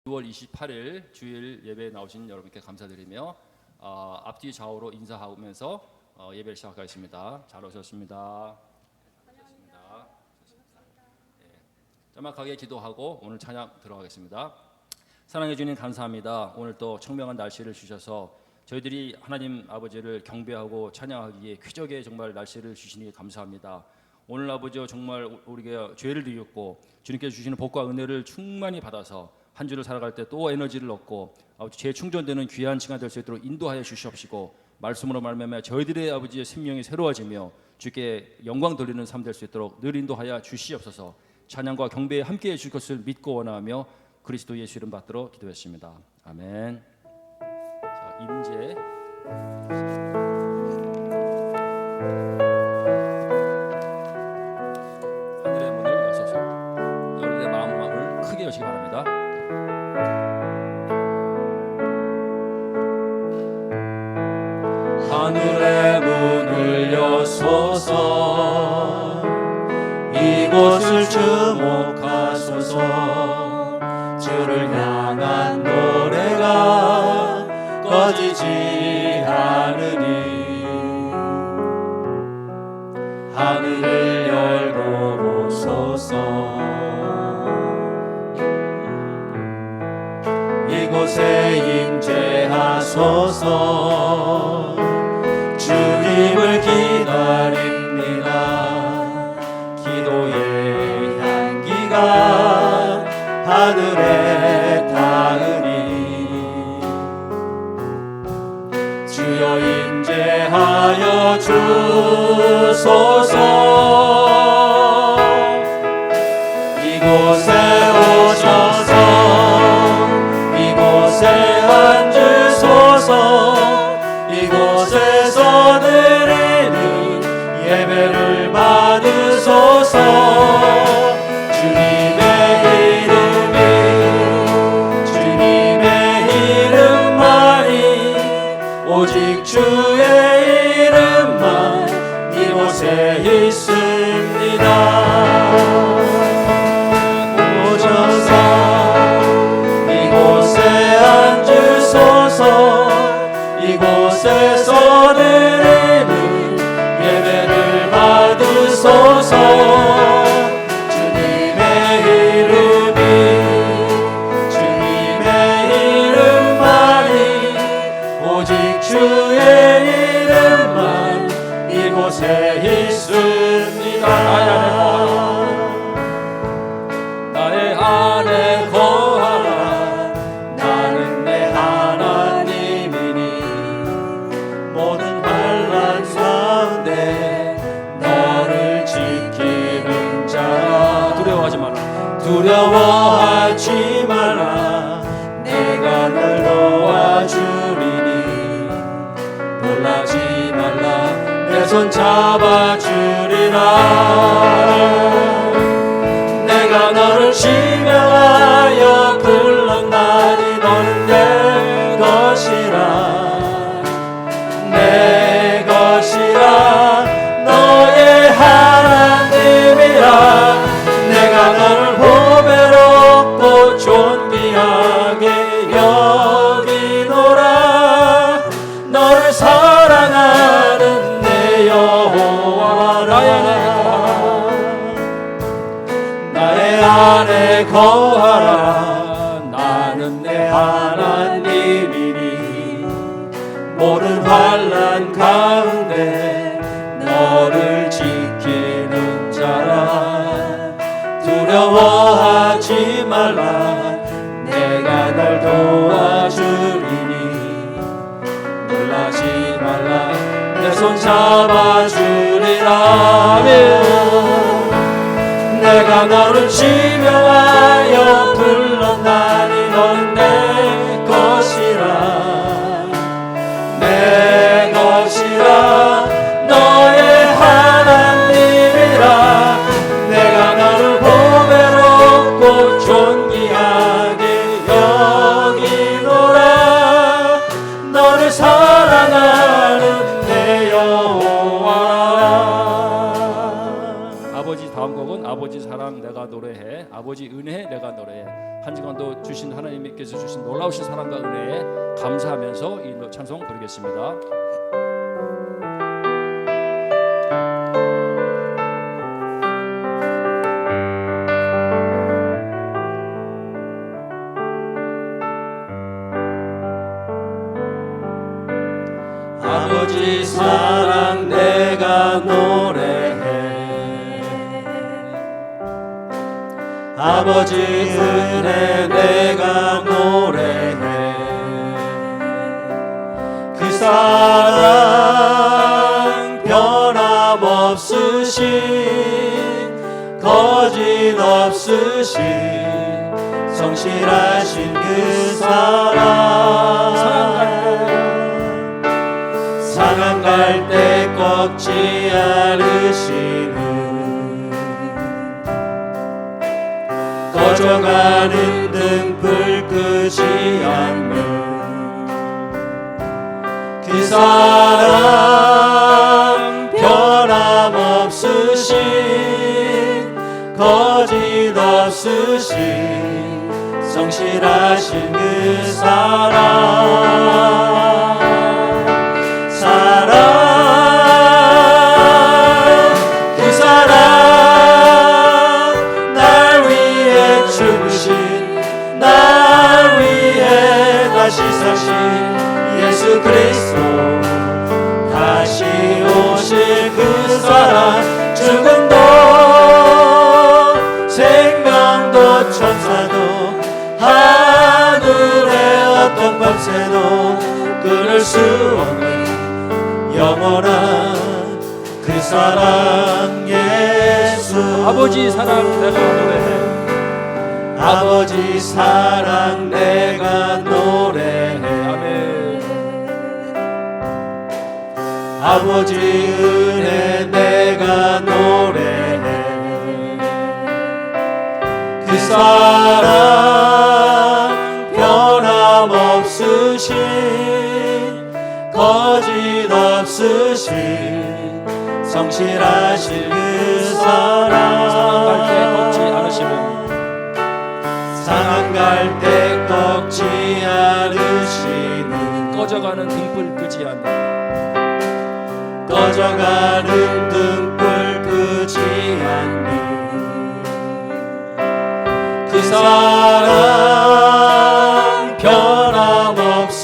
6월 28일 주일 예배에 나오신 여러분께 감사드리며 앞뒤 좌우로 인사하면서 예배를 시작하겠습니다. 잘 오셨습니다. 짤막하게 기도하고 오늘 찬양 들어가겠습니다. 사랑해 주님 감사합니다. 오늘 또 청명한 날씨를 주셔서 저희들이 하나님 아버지를 경배하고 찬양하기에 쾌적의 정말 날씨를 주시니 감사합니다. 오늘 아버지여 정말 우리가 죄를 지었고 주님께서 주시는 복과 은혜를 충만히 받아서 한 주를 살아갈 때 또 에너지를 얻고 아버지 재충전되는 귀한 시간 될 수 있도록 인도하여 주시옵시고 말씀으로 말미암아 저희들의 아버지의 생명이 새로워지며 주께 영광 돌리는 삶 될 수 있도록 늘 인도하여 주시옵소서. 찬양과 경배에 함께해 주실 것을 믿고 원하며 그리스도 예수 이름 받들어 기도했습니다. 아멘. 자, 임재 하늘의 문을 여소서. 여러분의 마음을 크게 여시기 바랍니다. 하늘의 문을 여소서. 이곳을 주목하소서. 주를 향한 노래가 꺼지지 않으니 하늘을 열고 오소서. 이곳에 임재하소서. 주님을 기다립니다. 기도의 향기가 하늘에 닿으니 주여 임재하여 주소서. 이곳에 오셔서 이곳에 앉으소서. 이곳에서 드리는 예배를 받으소서. 주님의 이름만이 오직 주의 이름만 이곳에 있습니다. 오셔서 이곳에 앉으소서. 이곳에서 드리는 예배를 받으소서. 주님의 이름만이 오직 주의 이름만 이곳에 있습니다. 나의 안에 거하라. 나는 내 하나님이니 모든 환난 가운데 너를 지키는 자라. 두려워하지 말라. 내가 널 도와주리니 놀라지 말라. 내 손 잡아주리라. 내가 너를 지명하여 불렀나니 너는 내 것이라. 내 것이라. 너의 하나님이라. 내가 너를 보배롭고 존귀하게 여기노라. 너를 사랑하는 내 여호와라. 나의 안에 거하라. 나는 내 하나님이니 모든 환난 가운데 너를 지키는 자라. 두려워하지 말라. 내가 널 도와주리니 놀라지 말라. 내 손 잡아주리라. 내가 너를 지명하여 불렀나니 넌 내 것이라. 내 것이라. 너의 하나님이라. 내가 너를 보배롭고 존귀하게 여기노라. 너를 사랑하는 내 여호와. 아버지 다음 곡은 아버지 사랑 내가 노래해, 아버지 은혜 내가 노래해. 한 주간도 주신 하나님께서 주신 놀라우신 사랑과 은혜에 감사하면서 이 찬송 부르겠습니다. 아버지 사랑 내가 노래해, 아버지 은혜 내가 노래해. 그 사랑 변함없으신, 거짓 없으신, 성실하신 그 사랑. 상한 갈 때 꺾지 않으시는, 꺼져가는 등불 끄지 않는 그 사랑 변함없으신, 거짓 없으신, 성실하신 그 사랑. 그 사랑 날 위해 죽으신, 날 위해 다시 사신 예수 그리스도, 다시 오실 그 사랑. 죽음도 생명도 천사도 하늘의 어떤 밤새도 끊을 수 없는 영원한 그 사랑 예수. 아버지 사랑 내가 노래해, 아버지 사랑 내가 노래해. 아멘. 아버지 은혜 내가 노래해. 그 사랑 변함없으신, 거짓 없으신, 성실하신 그 사랑. 상한 갈 때 꺾지 않으시는, 상한 갈 때 꺾지 않으시는, 꺼져가는 등불 끄지 않는, 꺼져가는 등불 끄지 않는 그 사랑 변함없으신,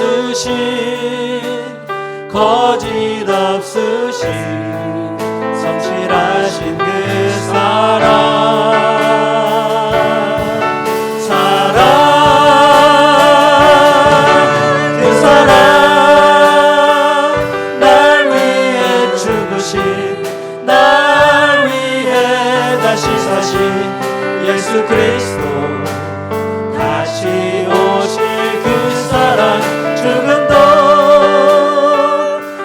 거짓 없으신, 성실하신 그 사랑. 그 사랑 날 위해 죽으신, 날 위해 다시 사신 예수 그리스도, 다시 오실 그 사랑. 죽음도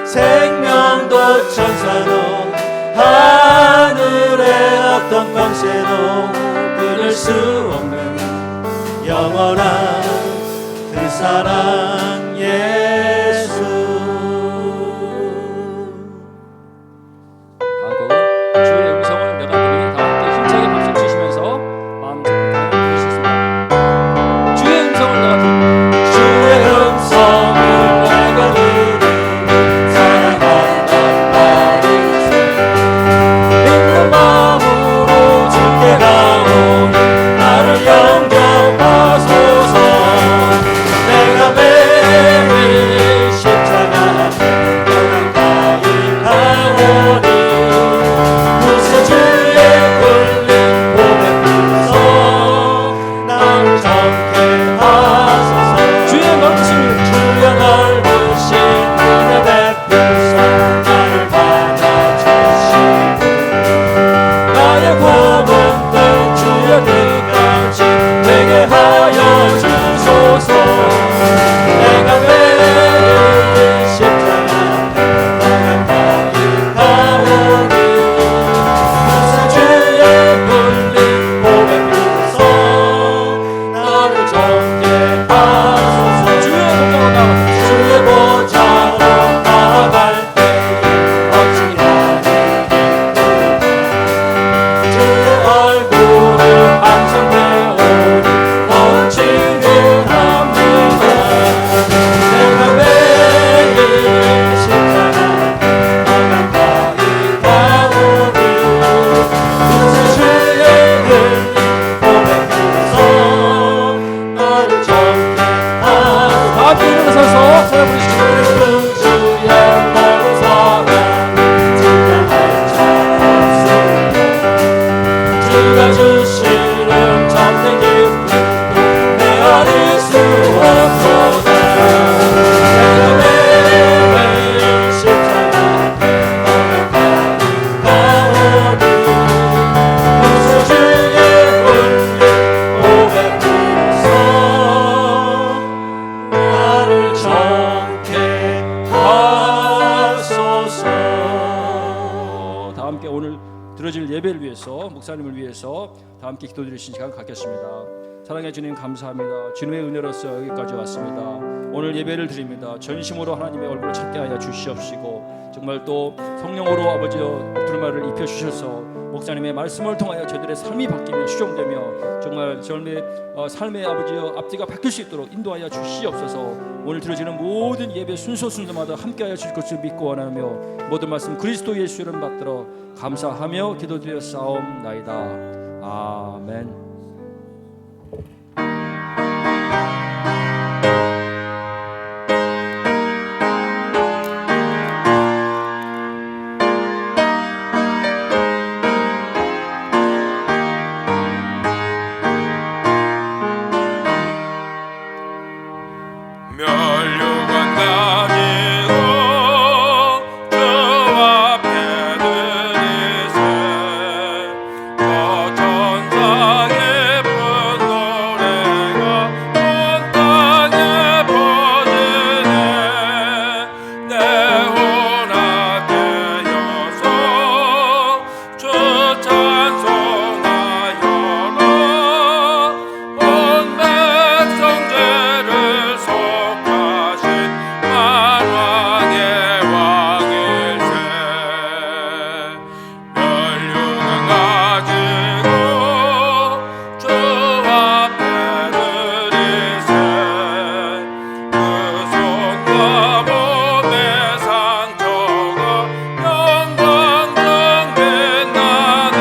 생명도 천사도 하늘의 어떤 밤새도 끊을 수 없는 영원한 그 사랑 예수. 다음 곡은 주의 음성을 내가 들으니. 다 함께 힘차게 박수 치시면서 마음 가운데 부르시겠습니다. 주의 음성을 내가 들으니, 주의 음성을 내가 들으니 사랑한단 말이세. 믿는 마음으로 주께 가오니 나를 영접하소서. 내가 함께 일어서서 찬양 부르시죠. 주여 나를 사랑해 찬양할 자 없으리라. 주가 주시는 참된 기쁨 내 아닐 수 없도다. 내가 매일매일 십자가에 나아가는 가오니 무수 주의 훈련 오백 비로소 나를 정케 하소서. 다 함께 오늘 들어질 예배를 위해서, 목사님을 위해서 다 함께 기도드리신 시간 갖겠습니다. 사랑해 주님 감사합니다. 주님의 은혜로서 여기까지 왔습니다. 오늘 예배를 드립니다. 전심으로 하나님의 얼굴을 찾게 하여 주시옵시고, 정말 또 성령으로 아버지여 두루마를 입혀 주셔서 목사님의 말씀을 통하여 저들의 삶이 바뀌며 수종되며 정말 삶의 아버지여 앞뒤가 바뀔 수 있도록 인도하여 주시옵소서. 오늘 들어지는 모든 예배 순서마다 함께하여 주실 것을 믿고 원하며 모든 말씀 그리스도 예수 이름 받들어 감사하며 기도드렸사옵나이다. 아멘. 멸류관 가지고 주 앞에 드리세. 저 천상의 쁜 노래가 온 땅에 퍼지네. 내 혼아 되어서 주 찬송하여라. 온 백성 죄를 속하신 만왕의 왕일세. 멸류관 가지고 주 앞에 드리세. 그 손과 몸의 상처가 영광 빛나네.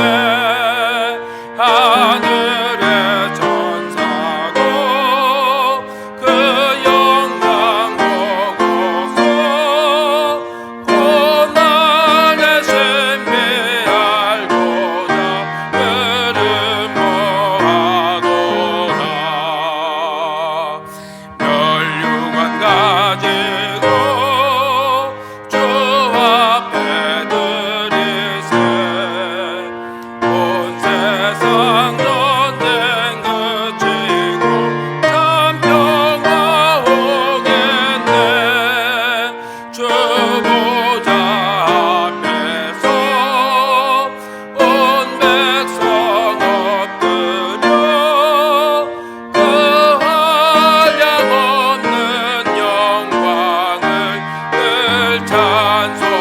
하늘의 천사도 그 영광 보고서 고난의 신비 알고자 그름모하도다. 멸류관 가지고 주 앞에 드리세. 온 세상 전쟁 그치고 참 평화 오겠네. 주 보좌 앞에서 온 백성 엎드려 그 한량 없는 영광을 늘 찬송하겠네.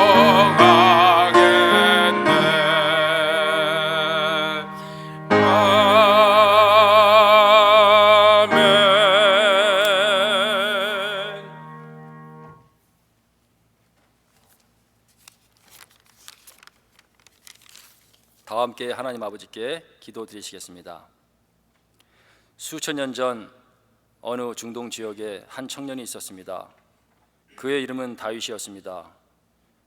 아멘. 다 함께 하나님 아버지께 기도드리시겠습니다. 수천 년 전 어느 중동 지역에 한 청년이 있었습니다. 그의 이름은 다윗이었습니다.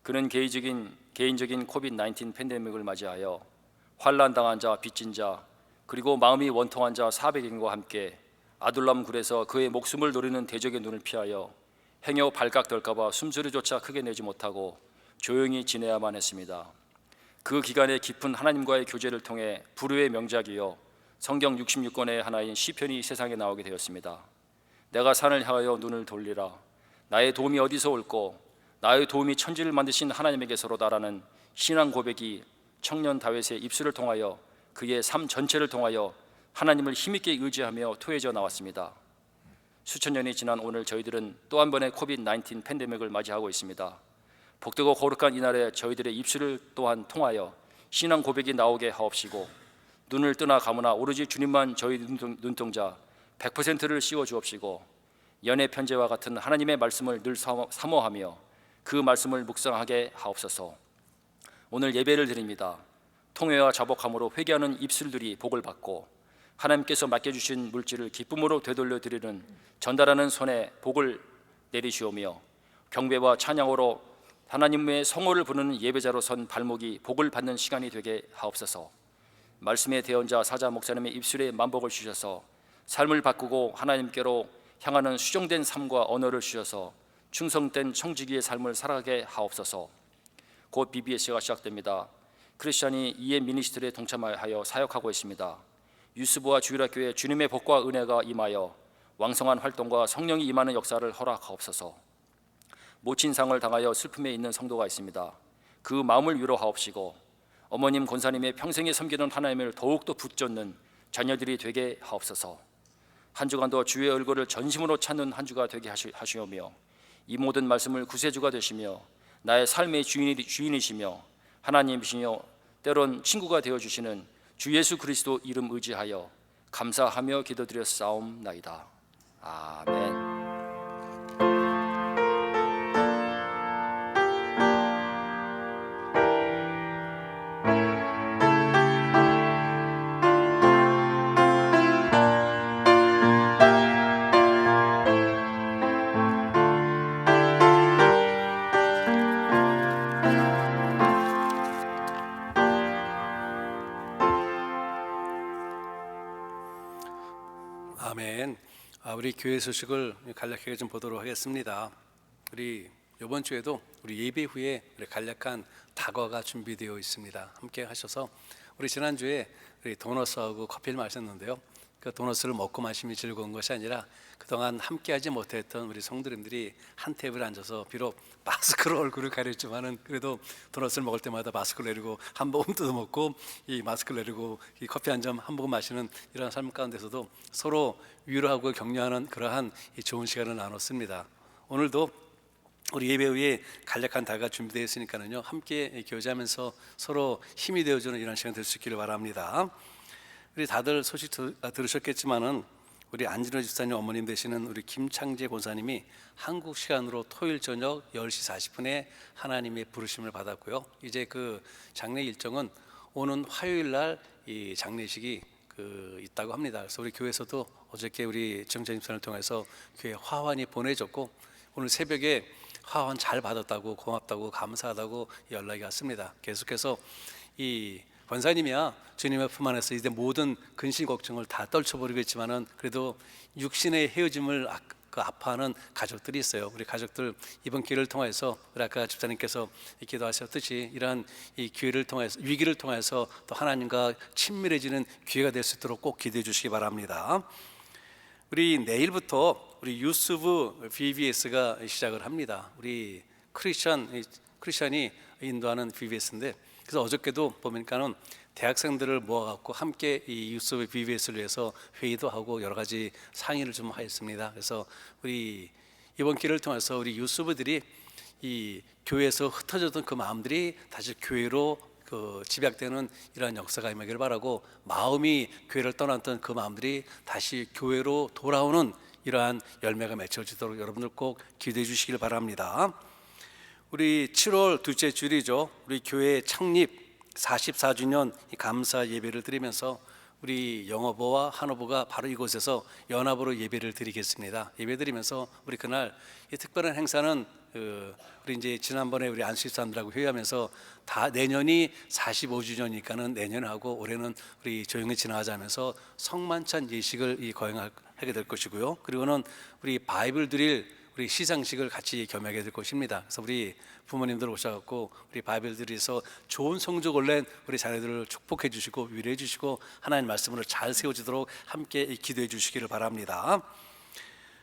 그는 개인적인 코비드-19 팬데믹을 맞이하여 환난당한 자, 빚진 자, 그리고 마음이 원통한 자 400인과 함께 아둘람 굴에서 그의 목숨을 노리는 대적의 눈을 피하여 행여 발각될까 봐 숨소리조차 크게 내지 못하고 조용히 지내야만 했습니다. 그 기간에 깊은 하나님과의 교제를 통해 불후의 명작이요 성경 66권의 하나인 시편이 세상에 나오게 되었습니다. 내가 산을 향하여 눈을 돌리라. 나의 도움이 어디서 올꼬? 나의 도움이 천지를 만드신 하나님에게서로다라는 신앙 고백이 청년 다윗의 입술을 통하여 그의 삶 전체를 통하여 하나님을 힘있게 의지하며 토해져 나왔습니다. 수천 년이 지난 오늘 저희들은 또 한 번의 코비드-19 팬데믹을 맞이하고 있습니다. 복되고 거룩한 이날에 저희들의 입술을 또한 통하여 신앙 고백이 나오게 하옵시고, 눈을 뜨나 감으나 오로지 주님만 저희 눈동자 100%를 씌워 주옵시고, 연애 편제와 같은 하나님의 말씀을 늘 사모하며 그 말씀을 묵상하게 하옵소서. 오늘 예배를 드립니다. 통회와 자복함으로 회개하는 입술들이 복을 받고 하나님께서 맡겨주신 물질을 기쁨으로 되돌려 드리는 전달하는 손에 복을 내리시오며 경배와 찬양으로 하나님의 성호를 부르는 예배자로 선 발목이 복을 받는 시간이 되게 하옵소서. 말씀의 대언자 사자 목사님의 입술에 만복을 주셔서 삶을 바꾸고 하나님께로 향하는 수정된 삶과 언어를 주셔서 충성된 청지기의 삶을 살아가게 하옵소서. 곧 BBS가 시작됩니다. 크리스찬이 이에 미니스트리에 동참하여 사역하고 있습니다. 유스부와 주일학교에 주님의 복과 은혜가 임하여 왕성한 활동과 성령이 임하는 역사를 허락하옵소서. 모친상을 당하여 슬픔에 있는 성도가 있습니다. 그 마음을 위로하옵시고 어머님 권사님의 평생에 섬기는 하나님을 더욱더 붙잡는 자녀들이 되게 하옵소서. 한 주간도 주의 얼굴을 전심으로 찾는 한 주가 되게 하시오며 이 모든 말씀을 구세주가 되시며 나의 삶의 주인이시며 하나님이시며 때론 친구가 되어주시는 주 예수 그리스도 이름 의지하여 감사하며 기도드렸사옵나이다. 아멘. 아멘. 우리 교회 소식을 간략하게 좀 보도록 하겠습니다. 우리 이번 주에도 우리 예배 후에 우리 간략한 다과가 준비되어 있습니다. 함께 하셔서 우리 지난주에 우리 도넛하고 커피를 마셨는데요. 그 도넛을 먹고 마시면 즐거운 것이 아니라 그동안 함께하지 못했던 우리 성도님들이 한 테이블에 앉아서 비록 마스크로 얼굴을 가렸지만은 그래도 도넛을 먹을 때마다 마스크를 내리고 한 모금 뜯어 먹고 이 마스크를 내리고 이 커피 한 모금 마시는 이런 삶 가운데서도 서로 위로하고 격려하는 그러한 이 좋은 시간을 나눴습니다. 오늘도 우리 예배 후에 간략한 다가 준비되어 있으니까는요 함께 교제하면서 서로 힘이 되어주는 이런 시간 될 수 있기를 바랍니다. 우리 다들 소식 들으셨겠지만은 우리 안진호 집사님 어머님 되시는 우리 김창재 권사님이 한국 시간으로 토요일 저녁 10시 40분에 하나님의 부르심을 받았고요. 이제 그 장례 일정은 오는 화요일 날 이 장례식이 있다고 합니다. 그래서 우리 교회에서도 어저께 우리 정재 집사님을 통해서 교회 화환이 보내졌고 오늘 새벽에 화환 잘 받았다고 고맙다고 감사하다고 연락이 왔습니다. 계속해서 이 권사님이야 주님의 품 안에서 이제 모든 근심 걱정을 다 떨쳐버리겠지만은 그래도 육신의 헤어짐을 아파하는 가족들이 있어요. 우리 가족들 이번 기회를 통해서 우리 아까 집사님께서 기도하셨듯이 이러한 이 기회를 통해서 위기를 통해서 또 하나님과 친밀해지는 기회가 될 수 있도록 꼭 기도해 주시기 바랍니다. 우리 내일부터 우리 유스부 BBS가 시작을 합니다. 우리 크리스찬이 인도하는 BBS인데 그래서 어저께도 보니까는 대학생들을 모아갖고 함께 이 유스부 BBS를 위해서 회의도 하고 여러 가지 상의를 좀 하였습니다. 그래서 우리 이번 기회를 통해서 우리 유스부들이 이 교회에서 흩어졌던 그 마음들이 다시 교회로 집약되는 이러한 역사가 임하기를 바라고 마음이 교회를 떠났던 그 마음들이 다시 교회로 돌아오는 이러한 열매가 맺혀지도록 여러분들 꼭 기도해 주시길 바랍니다. 우리 7월 둘째 주일이죠. 우리 교회 창립 44주년 감사 예배를 드리면서 우리 영어부와 한어부가 바로 이곳에서 연합으로 예배를 드리겠습니다. 예배 드리면서 우리 그날 이 특별한 행사는 우리 이제 지난번에 우리 안수집 사람들하고 회의하면서 다 내년이 45주년이니까는 내년에 하고 올해는 우리 조용히 지나가자면서 성만찬 예식을 거행하게 될 것이고요. 그리고는 우리 바이블 드릴 우리 시상식을 같이 겸하게 될 것입니다. 그래서 우리 부모님들 오셔갖고 우리 바이블 드려서 좋은 성적을 낸 우리 자녀들을 축복해 주시고 위로해 주시고 하나님 말씀으로 잘 세워지도록 함께 기도해 주시기를 바랍니다.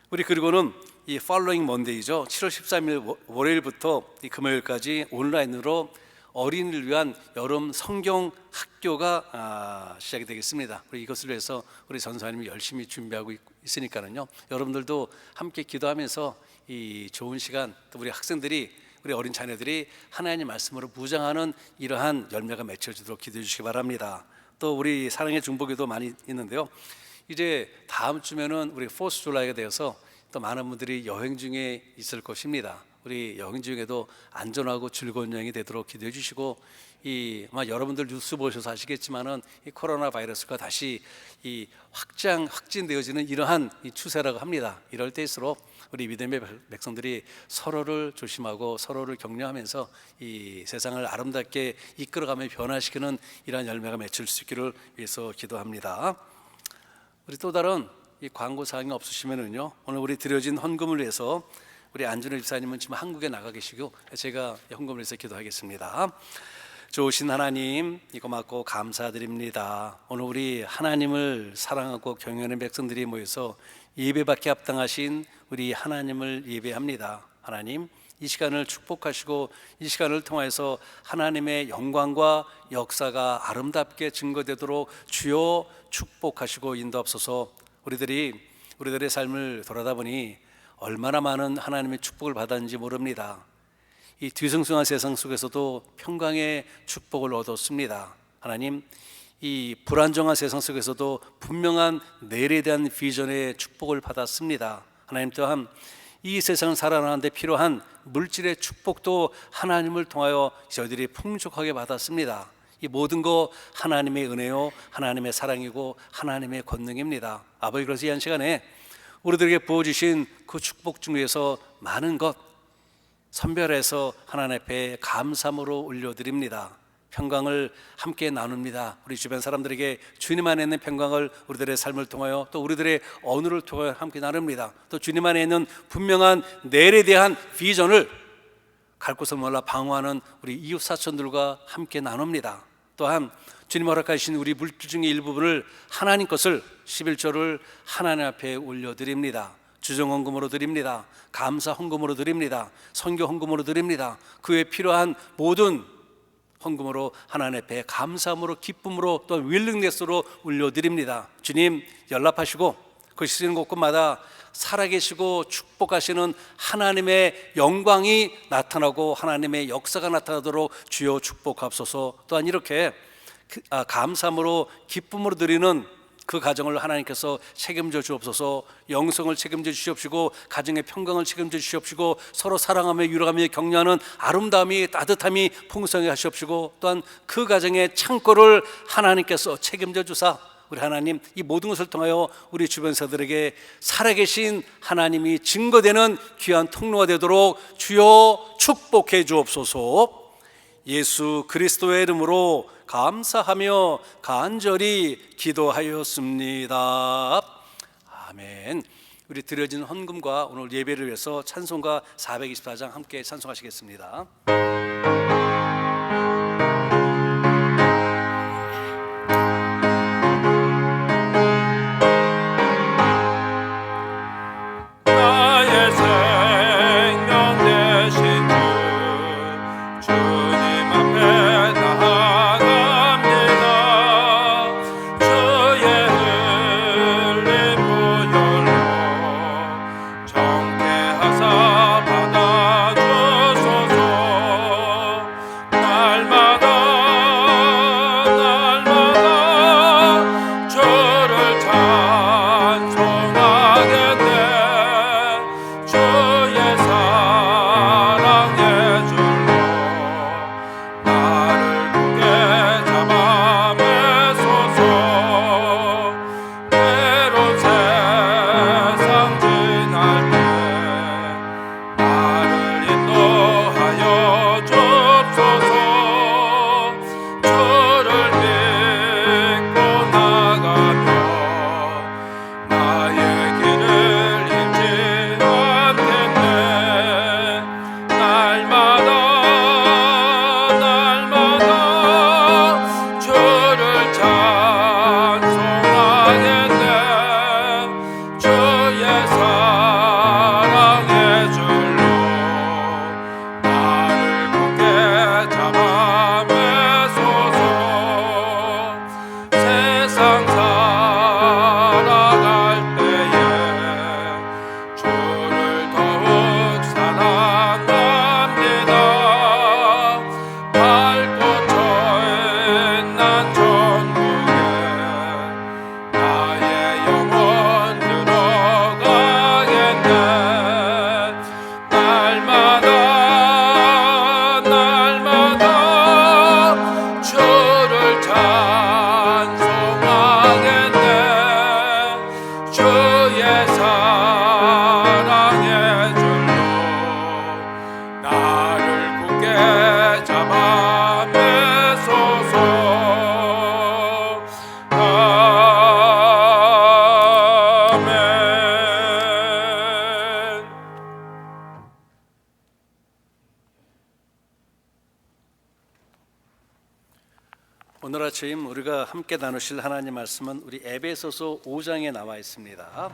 우리 그리고는 이 following Monday죠. 7월 13일 월요일부터 이 금요일까지 온라인으로 어린이를 위한 여름 성경 학교가 시작이 되겠습니다. 우리 이것을 위해서 우리 전사님이 열심히 준비하고 있으니까는요. 여러분들도 함께 기도하면서 이 좋은 시간 또 우리 학생들이 우리 어린 자녀들이 하나님 말씀으로 무장하는 이러한 열매가 맺혀지도록 기도해 주시기 바랍니다. 또 우리 사랑의 중보기도 많이 있는데요. 이제 다음 주면은 우리 4th 줄라이가 되어서 또 많은 분들이 여행 중에 있을 것입니다. 우리 여행 중에도 안전하고 즐거운 여행이 되도록 기도해 주시고, 아마 여러분들 뉴스 보셔서 아시겠지만은 이 코로나 바이러스가 다시 확진되어지는 이러한 이 추세라고 합니다. 이럴 때일수록 우리 믿음의 백성들이 서로를 조심하고 서로를 격려하면서 이 세상을 아름답게 이끌어가며 변화시키는 이러한 열매가 맺힐 수 있기를 위해서 기도합니다. 우리 또 다른 이 광고 사항이 없으시면은요, 오늘 우리 드려진 헌금을 위해서 우리 안준호 집사님은 지금 한국에 나가 계시고 제가 헌금을 위해서 기도하겠습니다. 좋으신 하나님, 고맙고 감사드립니다. 오늘 우리 하나님을 사랑하고 경외하는 백성들이 모여서 예배받게 합당하신 우리 하나님을 예배합니다. 하나님, 이 시간을 축복하시고 이 시간을 통해서 하나님의 영광과 역사가 아름답게 증거되도록 주여 축복하시고 인도하옵소서. 우리들의 삶을 돌아다 보니 얼마나 많은 하나님의 축복을 받았는지 모릅니다. 이 뒤숭숭한 세상 속에서도 평강의 축복을 얻었습니다. 하나님, 이 불안정한 세상 속에서도 분명한 내일에 대한 비전의 축복을 받았습니다. 하나님 또한 이 세상을 살아가는 데 필요한 물질의 축복도 하나님을 통하여 저희들이 풍족하게 받았습니다. 이 모든 거 하나님의 은혜요, 하나님의 사랑이고 하나님의 권능입니다. 아버지, 그래서 이 한 시간에 우리들에게 부어주신 그 축복 중에서 많은 것 선별해서 하나님 앞에 감사함으로 올려드립니다. 평강을 함께 나눕니다. 우리 주변 사람들에게 주님 안에 있는 평강을 우리들의 삶을 통하여 또 우리들의 언어를 통하여 함께 나눕니다. 또 주님 안에 있는 분명한 내일에 대한 비전을 갈 곳을 몰라 방황하는 우리 이웃 사촌들과 함께 나눕니다. 또한 주님 허락하신 우리 물질 중의 일부분을 하나님 것을 11조를 하나님 앞에 올려드립니다. 주정 헌금으로 드립니다. 감사 헌금으로 드립니다. 선교 헌금으로 드립니다. 그 외에 필요한 모든 헌금으로 하나님 앞에 감사함으로 기쁨으로 또 윌링네스로 올려드립니다. 주님, 연락하시고 그 시는 곳곳마다 살아계시고 축복하시는 하나님의 영광이 나타나고 하나님의 역사가 나타나도록 주여 축복하옵소서. 또한 이렇게 감사함으로 기쁨으로 드리는 그 가정을 하나님께서 책임져 주옵소서. 영성을 책임져 주시옵시고 가정의 평강을 책임져 주시옵시고 서로 사랑하며 위로하며 격려하는 아름다움이 따뜻함이 풍성하게 하시옵시고 또한 그 가정의 창고를 하나님께서 책임져 주사 우리 하나님 이 모든 것을 통하여 우리 주변사들에게 살아계신 하나님이 증거되는 귀한 통로가 되도록 주여 축복해 주옵소서. 예수 그리스도의 이름으로 감사하며 간절히 기도하였습니다. 아멘. 우리 드려진 헌금과 오늘 예배를 위해서 찬송가 424장 함께 찬송하시겠습니다. 나의 생명 되신 주 주님 앞에 나아갑니다. 주의 흘린 보혈로 정케 하사 받아주소서. 오늘 아침 우리가 함께 나누실 하나님 말씀은 우리 에베소서 5장에 나와 있습니다.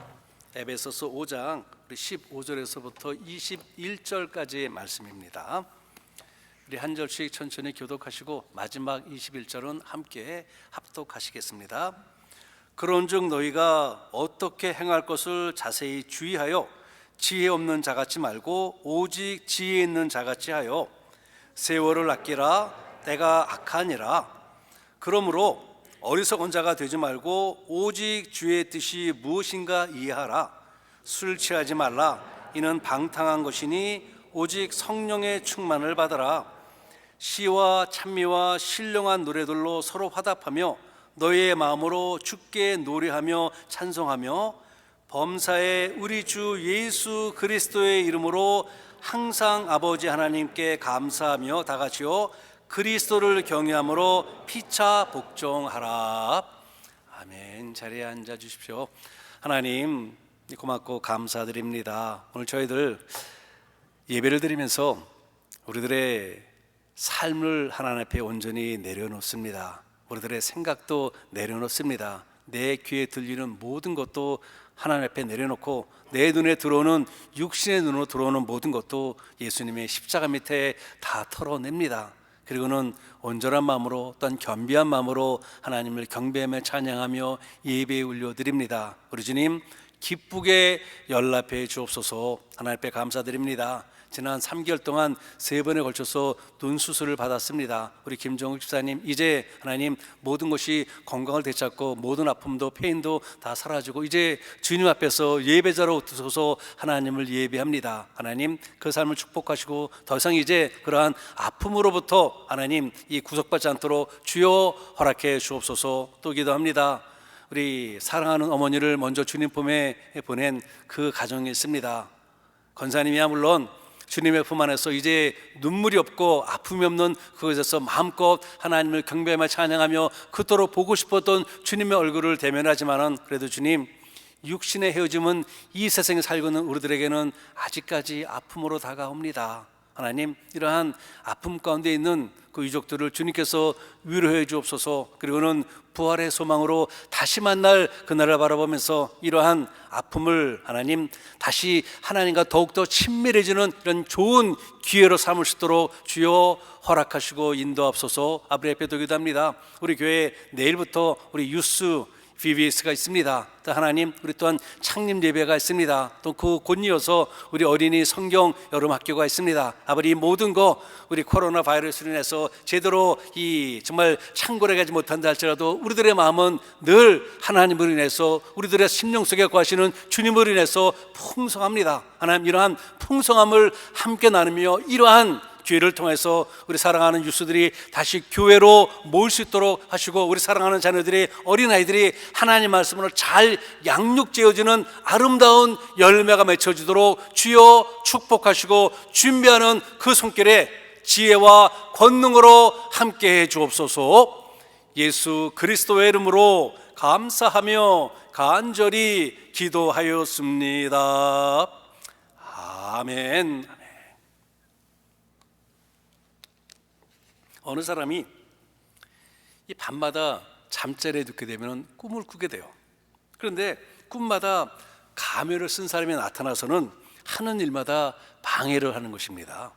에베소서 5장 우리 15절에서부터 21절까지의 말씀입니다. 우리 한 절씩 천천히 교독하시고 마지막 21절은 함께 합독하시겠습니다. 그런즉 너희가 어떻게 행할 것을 자세히 주의하여 지혜 없는 자같이 말고 오직 지혜 있는 자같이 하여 세월을 아끼라. 때가 악하니라. 그러므로 어리석은 자가 되지 말고 오직 주의 뜻이 무엇인가 이해하라. 술 취하지 말라. 이는 방탕한 것이니 오직 성령의 충만을 받아라. 시와 찬미와 신령한 노래들로 서로 화답하며 너희의 마음으로 주께 노래하며 찬송하며 범사에 우리 주 예수 그리스도의 이름으로 항상 아버지 하나님께 감사하며 다같이요 그리스도를 경외함으로 피차 복종하라. 아멘. 자리에 앉아 주십시오. 하나님 고맙고 감사드립니다. 오늘 저희들 예배를 드리면서 우리들의 삶을 하나님 앞에 온전히 내려놓습니다. 우리들의 생각도 내려놓습니다. 내 귀에 들리는 모든 것도 하나님 앞에 내려놓고 내 눈에 들어오는 육신의 눈으로 들어오는 모든 것도 예수님의 십자가 밑에 다 털어냅니다. 그리고는 온전한 마음으로 또한 겸비한 마음으로 하나님을 경배하며 찬양하며 예배에 올려드립니다. 우리 주님 기쁘게 연락해 주옵소서. 하나님 앞에 감사드립니다. 지난 3개월 동안 3번에 걸쳐서 눈 수술을 받았습니다. 우리 김정욱 집사님 이제 하나님 모든 것이 건강을 되찾고 모든 아픔도 페인도 다 사라지고 이제 주님 앞에서 예배자로 서서 하나님을 예배합니다. 하나님 그 삶을 축복하시고 더 이상 이제 그러한 아픔으로부터 하나님 이 구속받지 않도록 주여 허락해 주옵소서. 또 기도합니다. 우리 사랑하는 어머니를 먼저 주님 품에 보낸 그 가정이 있습니다. 권사님이야 물론 주님의 품 안에서 이제 눈물이 없고 아픔이 없는 그곳에서 마음껏 하나님을 경배하며 찬양하며 그토록 보고 싶었던 주님의 얼굴을 대면하지만은 그래도 주님 육신의 헤어짐은 이 세상에 살고 있는 우리들에게는 아직까지 아픔으로 다가옵니다. 하나님 이러한 아픔 가운데 있는 그 유족들을 주님께서 위로해 주옵소서. 그리고는 부활의 소망으로 다시 만날 그날을 바라보면서 이러한 아픔을 하나님 다시 하나님과 더욱더 친밀해지는 이런 좋은 기회로 삼을 수 있도록 주여 허락하시고 인도하옵소서. 아버지 앞에 기도합니다. 우리 교회 내일부터 우리 유스 VBS가 있습니다. 또 하나님 우리 또한 창립 예배가 있습니다. 또 그 곧이어서 우리 어린이 성경 여름 학교가 있습니다. 아버지 이 모든 거 우리 코로나 바이러스로 인해서 제대로 이 정말 창궐해 가지 못한다 할지라도 우리들의 마음은 늘 하나님을 인해서 우리들의 심령 속에 거하시는 주님을 인해서 풍성합니다. 하나님 이러한 풍성함을 함께 나누며 이러한 기회를 통해서 우리 사랑하는 유수들이 다시 교회로 모일 수 있도록 하시고 우리 사랑하는 자녀들이 어린아이들이 하나님 말씀으로 잘 양육되어지는 아름다운 열매가 맺혀지도록 주여 축복하시고 준비하는 그 손길에 지혜와 권능으로 함께해 주옵소서. 예수 그리스도의 이름으로 감사하며 간절히 기도하였습니다. 아멘. 어느 사람이 이 밤마다 잠자리에 눕게 되면 꿈을 꾸게 돼요. 그런데 꿈마다 가면을 쓴 사람이 나타나서는 하는 일마다 방해를 하는 것입니다.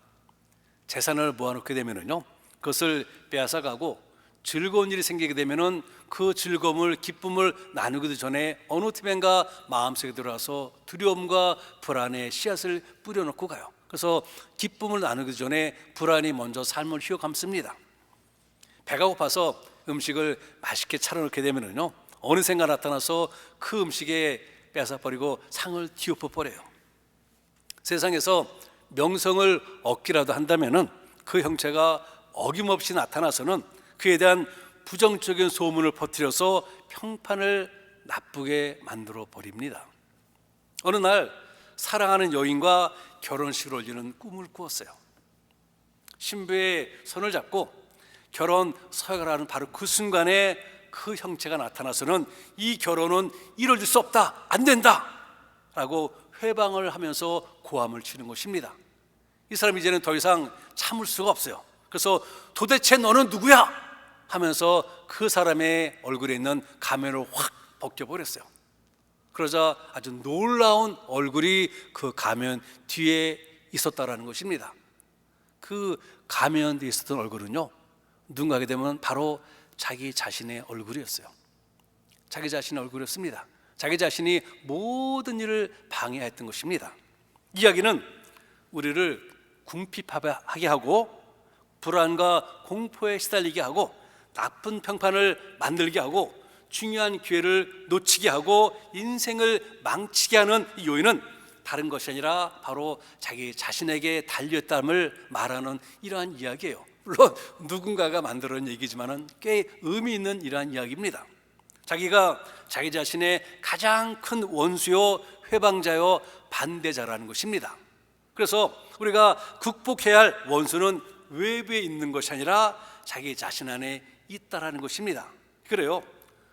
재산을 모아놓게 되면은요, 그것을 빼앗아가고 즐거운 일이 생기게 되면은 그 즐거움을 기쁨을 나누기도 전에 어느 틈엔가 마음속에 들어와서 두려움과 불안의 씨앗을 뿌려놓고 가요. 그래서 기쁨을 나누기 전에 불안이 먼저 삶을 휘어감습니다. 배가 고파서 음식을 맛있게 차려놓게 되면은요, 어느샌가 나타나서 그 음식에 뺏어버리고 상을 뒤엎어버려요. 세상에서 명성을 얻기라도 한다면은 그 형체가 어김없이 나타나서는 그에 대한 부정적인 소문을 퍼뜨려서 평판을 나쁘게 만들어 버립니다. 어느 날 사랑하는 여인과 결혼식을 올리는 꿈을 꾸었어요. 신부의 손을 잡고 결혼 서약을 하는 바로 그 순간에 그 형체가 나타나서는 이 결혼은 이루어질 수 없다, 안 된다 라고 회방을 하면서 고함을 치는 것입니다. 이 사람이 이제는 더 이상 참을 수가 없어요. 그래서 도대체 너는 누구야? 하면서 그 사람의 얼굴에 있는 가면을 확 벗겨버렸어요. 그러자 아주 놀라운 얼굴이 그 가면 뒤에 있었다라는 것입니다. 그 가면 뒤에 있었던 얼굴은요, 눈 가게 되면 바로 자기 자신의 얼굴이었어요. 자기 자신의 얼굴이었습니다. 자기 자신이 모든 일을 방해했던 것입니다. 이야기는 우리를 궁핍하게 하고 불안과 공포에 시달리게 하고 나쁜 평판을 만들게 하고 중요한 기회를 놓치게 하고 인생을 망치게 하는 이 요인은 다른 것이 아니라 바로 자기 자신에게 달렸다함을 말하는 이러한 이야기예요. 물론 누군가가 만들어낸 얘기지만은 꽤 의미 있는 이러한 이야기입니다. 자기가 자기 자신의 가장 큰 원수요, 회방자요, 반대자라는 것입니다. 그래서 우리가 극복해야 할 원수는 외부에 있는 것이 아니라 자기 자신 안에 있다라는 것입니다. 그래요,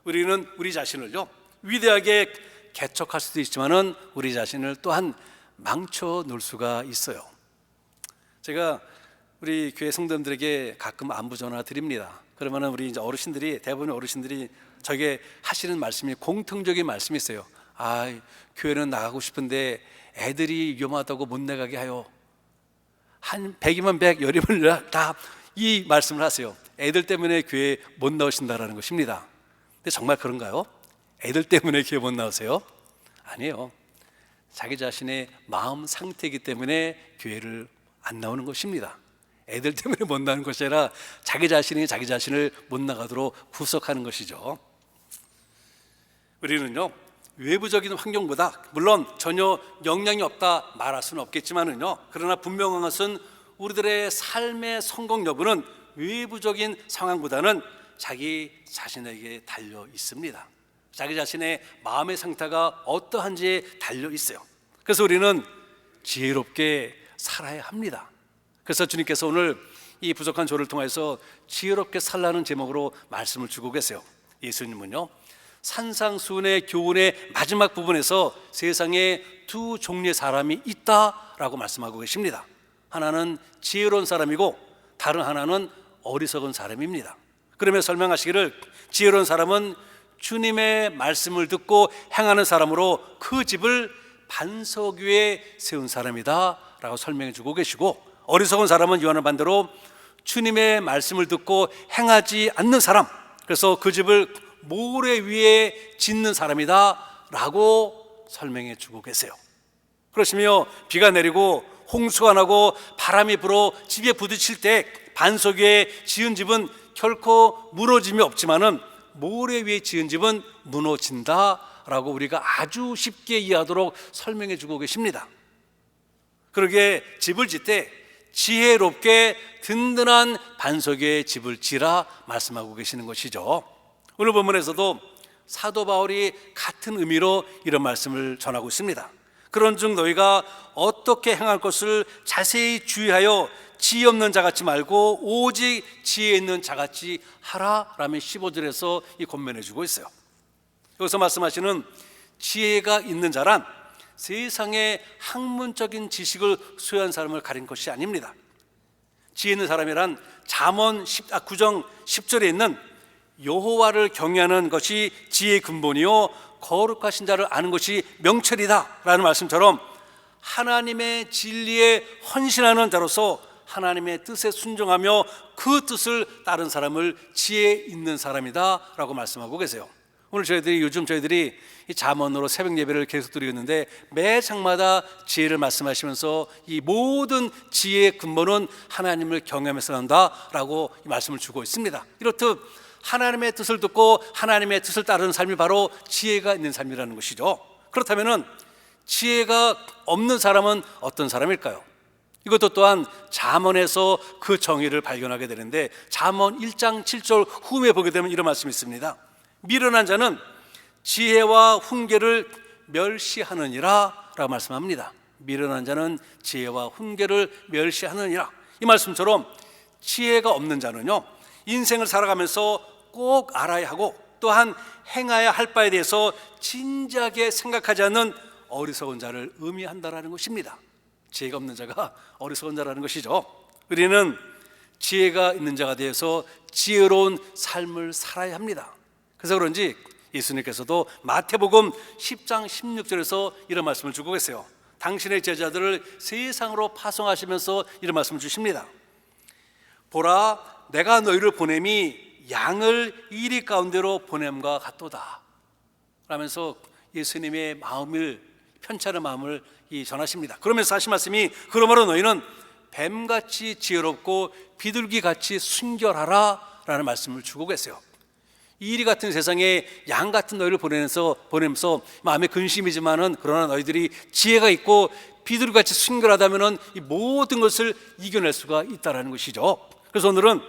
우리는 우리 자신을요, 위대하게 개척할 수도 있지만은 우리 자신을 또한 망쳐 놓을 수가 있어요. 제가 우리 교회 성도님들에게 가끔 안부 전화 드립니다. 그러면은 우리 이제 어르신들이, 대부분의 어르신들이 저에게 하시는 말씀이 공통적인 말씀이 있어요. 아, 교회는 나가고 싶은데 애들이 위험하다고 못 나가게 하여. 한 100이면 100, 10이면 다 이 말씀을 하세요. 애들 때문에 교회 못 나오신다라는 것입니다. 근데 정말 그런가요? 애들 때문에 교회 못 나오세요? 아니에요. 자기 자신의 마음 상태이기 때문에 교회를 안 나오는 것입니다. 애들 때문에 못 나오는 것이 아니라 자기 자신이 자기 자신을 못 나가도록 구속하는 것이죠. 우리는요, 외부적인 환경보다 물론 전혀 영향이 없다 말할 수는 없겠지만은요, 그러나 분명한 것은 우리들의 삶의 성공 여부는 외부적인 상황보다는 자기 자신에게 달려 있습니다. 자기 자신의 마음의 상태가 어떠한지에 달려 있어요. 그래서 우리는 지혜롭게 살아야 합니다. 그래서 주님께서 오늘 이 부족한 조를 통해서 지혜롭게 살라는 제목으로 말씀을 주고 계세요. 예수님은요, 산상수훈의 교훈의 마지막 부분에서 세상에 두 종류의 사람이 있다라고 말씀하고 계십니다. 하나는 지혜로운 사람이고 다른 하나는 어리석은 사람입니다. 그러면서 설명하시기를 지혜로운 사람은 주님의 말씀을 듣고 행하는 사람으로 그 집을 반석 위에 세운 사람이다 라고 설명해 주고 계시고, 어리석은 사람은 이와는 반대로 주님의 말씀을 듣고 행하지 않는 사람, 그래서 그 집을 모래 위에 짓는 사람이다 라고 설명해 주고 계세요. 그러시며 비가 내리고 홍수가 나고 바람이 불어 집에 부딪힐 때 반석 위에 지은 집은 결코 무너짐이 없지만은 모래 위에 지은 집은 무너진다라고 우리가 아주 쉽게 이해하도록 설명해 주고 계십니다. 그러기에 집을 짓때 지혜롭게 든든한 반석 위에 집을 지라 말씀하고 계시는 것이죠. 오늘 본문에서도 사도 바울이 같은 의미로 이런 말씀을 전하고 있습니다. 그런즉 너희가 어떻게 행할 것을 자세히 주의하여 지혜 없는 자같이 말고 오직 지혜 있는 자같이 하라 라며 15절에서 이 권면해 주고 있어요. 여기서 말씀하시는 지혜가 있는 자란 세상의 학문적인 지식을 소유한 사람을 가린 것이 아닙니다. 지혜 있는 사람이란 잠언 9장 10절에 있는 여호와를 경외하는 것이 지혜의 근본이요 거룩하신 자를 아는 것이 명철이다 라는 말씀처럼 하나님의 진리에 헌신하는 자로서 하나님의 뜻에 순종하며 그 뜻을 따른 사람을 지혜 있는 사람이다 라고 말씀하고 계세요. 오늘 요즘 저희들이 이 잠언으로 새벽 예배를 계속 드리고 있는데 매 장마다 지혜를 말씀하시면서 이 모든 지혜의 근본은 하나님을 경외하면서 한다라고 말씀을 주고 있습니다. 이렇듯 하나님의 뜻을 듣고 하나님의 뜻을 따르는 삶이 바로 지혜가 있는 삶이라는 것이죠. 그렇다면 지혜가 없는 사람은 어떤 사람일까요? 이것도 또한 잠언에서 그 정의를 발견하게 되는데 잠언 1장 7절 후에 보게 되면 이런 말씀이 있습니다. 미련한 자는 지혜와 훈계를 멸시하느니라 라고 말씀합니다. 미련한 자는 지혜와 훈계를 멸시하느니라. 이 말씀처럼 지혜가 없는 자는요, 인생을 살아가면서 꼭 알아야 하고 또한 행해야 할 바에 대해서 진지하게 생각하지 않는 어리석은 자를 의미한다라는 것입니다. 지혜가 없는 자가 어리석은 자라는 것이죠. 우리는 지혜가 있는 자가 되어서 지혜로운 삶을 살아야 합니다. 그래서 그런지 예수님께서도 마태복음 10장 16절에서 이런 말씀을 주고 계세요. 당신의 제자들을 세상으로 파송하시면서 이런 말씀을 주십니다. 보라, 내가 너희를 보냄이 양을 이리 가운데로 보냄과 같도다 라면서 예수님의 마음을, 편찮은 마음을 전하십니다. 그러면서 하신 말씀이, 그러므로 너희는 뱀같이 지혜롭고 비둘기같이 순결하라 라는 말씀을 주고 계세요. 이리 같은 세상에 양 같은 너희를 보내면서 마음에 근심이지만은 그러나 너희들이 지혜가 있고 비둘기같이 순결하다면은 이 모든 것을 이겨낼 수가 있다라는 것이죠. 그래서 오늘은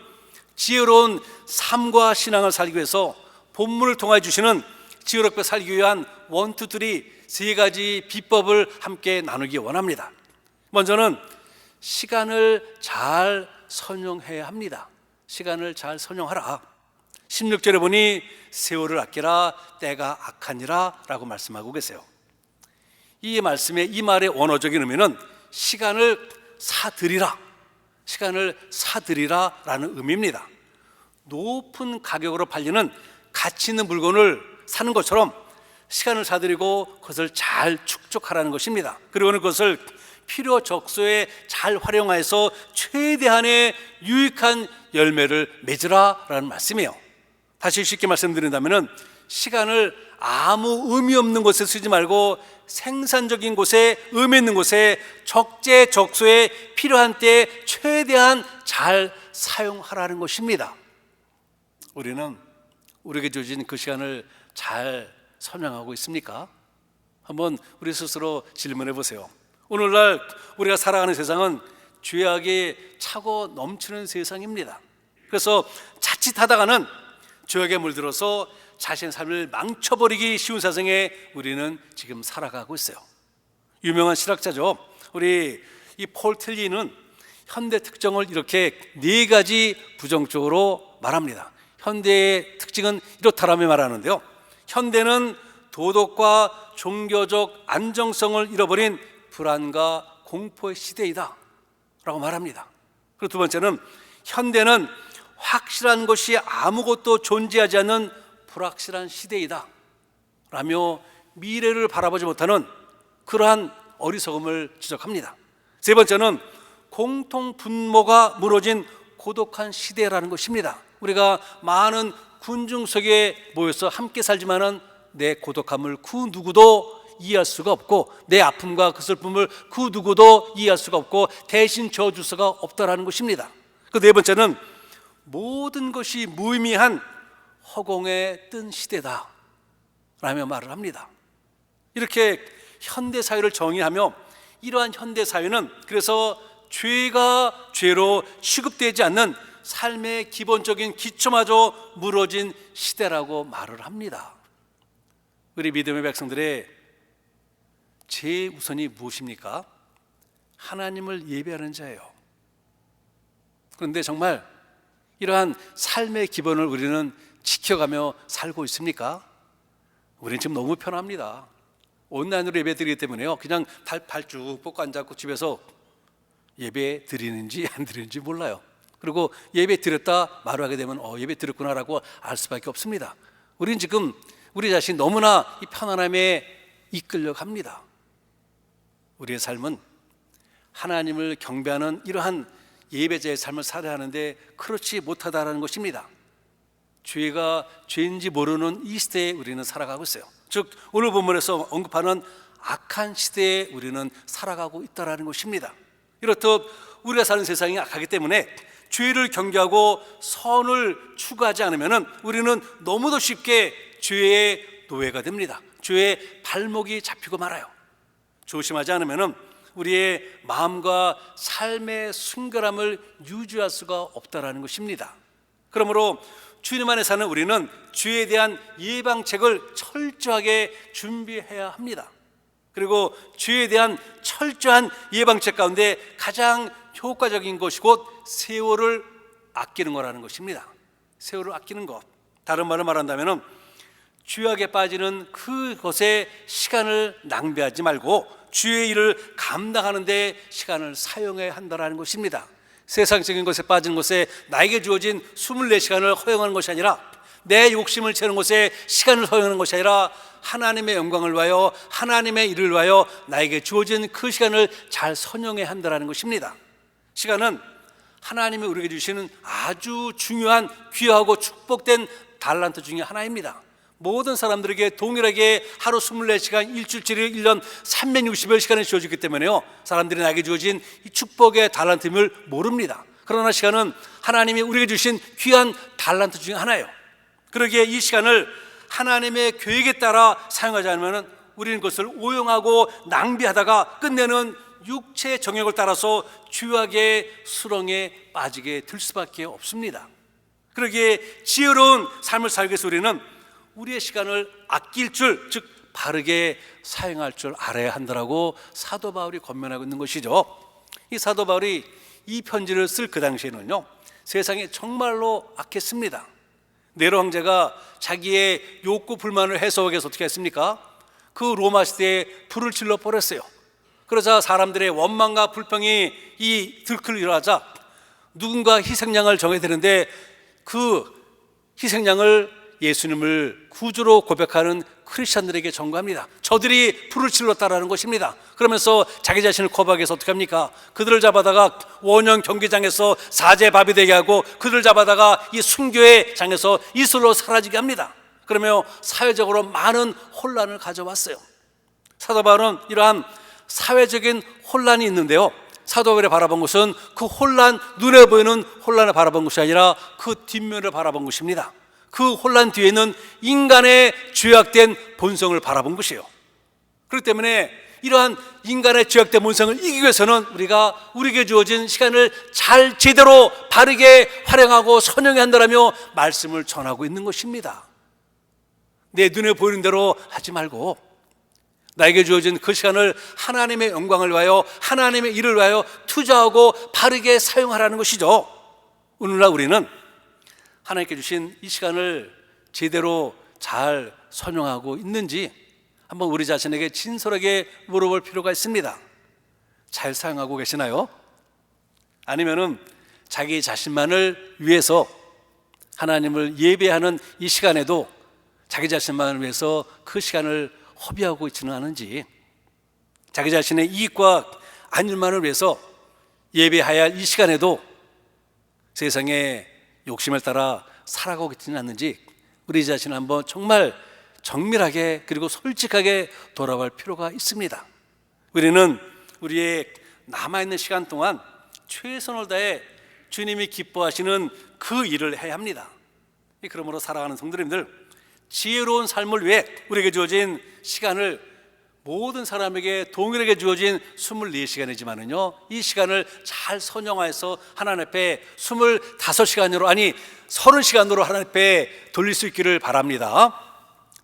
지혜로운 삶과 신앙을 살기 위해서 본문을 통해 주시는 지혜롭게 살기 위한 1, 2, 3 세 가지 비법을 함께 나누기 원합니다. 먼저는 시간을 잘 선용해야 합니다. 시간을 잘 선용하라. 16절에 보니 세월을 아끼라 때가 악하니라 라고 말씀하고 계세요. 이 말씀의 이 말의 원어적인 의미는 시간을 사들이라, 시간을 사들이라 라는 의미입니다. 높은 가격으로 팔리는 가치 있는 물건을 사는 것처럼 시간을 사들이고 그것을 잘 축적하라는 것입니다. 그리고는 그것을 필요 적소에 잘 활용해서 최대한의 유익한 열매를 맺으라 라는 말씀이에요. 다시 쉽게 말씀드린다면 시간을 아무 의미 없는 곳에 쓰지 말고 생산적인 곳에, 의미 있는 곳에 적재적소에 필요한 때에 최대한 잘 사용하라는 것입니다. 우리는 우리에게 주어진 그 시간을 잘 선용하고 있습니까? 한번 우리 스스로 질문해 보세요. 오늘날 우리가 살아가는 세상은 죄악에 차고 넘치는 세상입니다. 그래서 자칫하다가는 죄악에 물들어서 자신의 삶을 망쳐버리기 쉬운 세상에 우리는 지금 살아가고 있어요. 유명한 실학자죠. 우리 이 폴 틸리는 현대 특징을 이렇게 4가지 부정적으로 말합니다. 현대의 특징은 이렇다라며 말하는데요. 현대는 도덕과 종교적 안정성을 잃어버린 불안과 공포의 시대이다 라고 말합니다. 그리고 두 번째는 현대는 확실한 것이 아무것도 존재하지 않는 불확실한 시대이다 라며 미래를 바라보지 못하는 그러한 어리석음을 지적합니다. 세 번째는 공통 분모가 무너진 고독한 시대라는 것입니다. 우리가 많은 군중 속에 모여서 함께 살지만은 내 고독함을 그 누구도 이해할 수가 없고 내 아픔과 그 슬픔을 그 누구도 이해할 수가 없고 대신 져줄 수가 없다라는 것입니다. 그 네 번째는 모든 것이 무의미한 허공에 뜬 시대다 라며 말을 합니다. 이렇게 현대 사회를 정의하며 이러한 현대 사회는 그래서 죄가 죄로 취급되지 않는 삶의 기본적인 기초마저 무너진 시대라고 말을 합니다. 우리 믿음의 백성들의 제우선이 무엇입니까? 하나님을 예배하는 자예요. 그런데 정말 이러한 삶의 기본을 우리는 지켜가며 살고 있습니까? 우리는 지금 너무 편합니다. 온라인으로 예배 드리기 때문에요. 그냥 발 쭉 뻗고 앉아서 집에서 예배 드리는지 안 드리는지 몰라요. 그리고 예배 드렸다 말을 하게 되면 예배 드렸구나라고 알 수밖에 없습니다. 우리는 지금 우리 자신 너무나 이 편안함에 이끌려갑니다. 우리의 삶은 하나님을 경배하는 이러한 예배자의 삶을 살아야 하는데 그렇지 못하다라는 것입니다. 죄가 죄인지 모르는 이 시대에 우리는 살아가고 있어요. 즉 오늘 본문에서 언급하는 악한 시대에 우리는 살아가고 있다는 것입니다. 이렇듯 우리가 사는 세상이 악하기 때문에 죄를 경계하고 선을 추구하지 않으면 우리는 너무도 쉽게 죄의 노예가 됩니다. 죄의 발목이 잡히고 말아요. 조심하지 않으면 우리의 마음과 삶의 순결함을 유지할 수가 없다는 것입니다. 그러므로 주님 안에 사는 우리는 죄에 대한 예방책을 철저하게 준비해야 합니다. 그리고 죄에 대한 철저한 예방책 가운데 가장 효과적인 것이 곧 세월을 아끼는 거라는 것입니다. 세월을 아끼는 것. 다른 말로 말한다면 죄악에 빠지는 그것에 시간을 낭비하지 말고 주의 일을 감당하는 데 시간을 사용해야 한다는 것입니다. 세상적인 것에 빠진 곳에 나에게 주어진 24시간을 허용하는 것이 아니라 내 욕심을 채우는 곳에 시간을 허용하는 것이 아니라 하나님의 영광을 위하여 하나님의 일을 위하여 나에게 주어진 그 시간을 잘 선용해야 한다는 것입니다. 시간은 하나님이 우리에게 주시는 아주 중요한 귀하고 축복된 달란트 중에 하나입니다. 모든 사람들에게 동일하게 하루 24시간, 일주일치 1년 360여 시간이 주어지기 때문에요, 사람들이 나에게 주어진 이 축복의 달란트임을 모릅니다. 그러나 시간은 하나님이 우리에게 주신 귀한 달란트 중에 하나예요. 그러기에 이 시간을 하나님의 계획에 따라 사용하지 않으면 우리는 그것을 오용하고 낭비하다가 끝내는 육체의 정욕을 따라서 죄악의 수렁에 빠지게 될 수밖에 없습니다. 그러기에 지혜로운 삶을 살기 위해서 우리는 우리의 시간을 아낄 줄, 즉 바르게 사용할 줄 알아야 한다라고 사도 바울이 권면하고 있는 것이죠. 이 사도 바울이 이 편지를 쓸 그 당시에는요, 세상이 정말로 악했습니다. 네로 황제가 자기의 욕구 불만을 해소하기 위해서 어떻게 했습니까? 그 로마 시대에 불을 질러 버렸어요. 그러자 사람들의 원망과 불평이 들끓 일어나자 누군가 희생양을 정해야 되는데 그 희생양을 예수님을 구주로 고백하는 크리스천들에게 전가합니다. 저들이 불을 질렀다라는 것입니다. 그러면서 자기 자신을 거부하기 위해서 어떻게 합니까? 그들을 잡아다가 원형 경기장에서 사제밥이 되게 하고 그들을 잡아다가 이 순교의 장에서 이슬로 사라지게 합니다. 그러며 사회적으로 많은 혼란을 가져왔어요. 사도 바울은 이러한 사회적인 혼란이 있는데요, 사도 바울이 바라본 것은 그 혼란, 눈에 보이는 혼란을 바라본 것이 아니라 그 뒷면을 바라본 것입니다. 그 혼란 뒤에는 인간의 죄악된 본성을 바라본 것이에요. 그렇기 때문에 이러한 인간의 죄악된 본성을 이기기 위해서는 우리가 우리에게 주어진 시간을 잘 제대로 바르게 활용하고 선용해야 한다라며 말씀을 전하고 있는 것입니다. 내 눈에 보이는 대로 하지 말고 나에게 주어진 그 시간을 하나님의 영광을 위하여 하나님의 일을 위하여 투자하고 바르게 사용하라는 것이죠. 오늘날 우리는 하나님께 주신 이 시간을 제대로 잘 선용하고 있는지 한번 우리 자신에게 진솔하게 물어볼 필요가 있습니다. 잘 사용하고 계시나요? 아니면은 자기 자신만을 위해서 하나님을 예배하는 이 시간에도 자기 자신만을 위해서 그 시간을 허비하고 있지는 않은지, 자기 자신의 이익과 안일만을 위해서 예배해야 할 이 시간에도 세상의 욕심을 따라 살아가고 있지는 않는지 우리 자신을 한번 정말 정밀하게 그리고 솔직하게 돌아볼 필요가 있습니다. 우리는 우리의 남아있는 시간 동안 최선을 다해 주님이 기뻐하시는 그 일을 해야 합니다. 그러므로 사랑하는 성도님들, 지혜로운 삶을 위해 우리에게 주어진 시간을 모든 사람에게 동일하게 주어진 24시간이지만은요, 이 시간을 잘 선용하여서 하나님 앞에 25시간으로 아니 30시간으로 하나님 앞에 돌릴 수 있기를 바랍니다.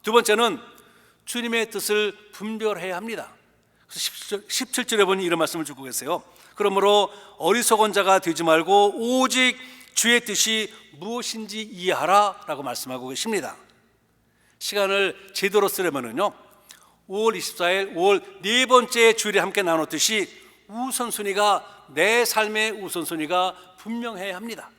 두 번째는 주님의 뜻을 분별해야 합니다. 17절에 보니 이런 말씀을 주고 계세요. 그러므로 어리석은 자가 되지 말고 오직 주의 뜻이 무엇인지 이해하라 라고 말씀하고 계십니다. 시간을 제대로 쓰려면은요, 5월 24일 5월 네 번째 주일에 함께 나눴듯이 우선순위가, 내 삶의 우선순위가 분명해야 합니다.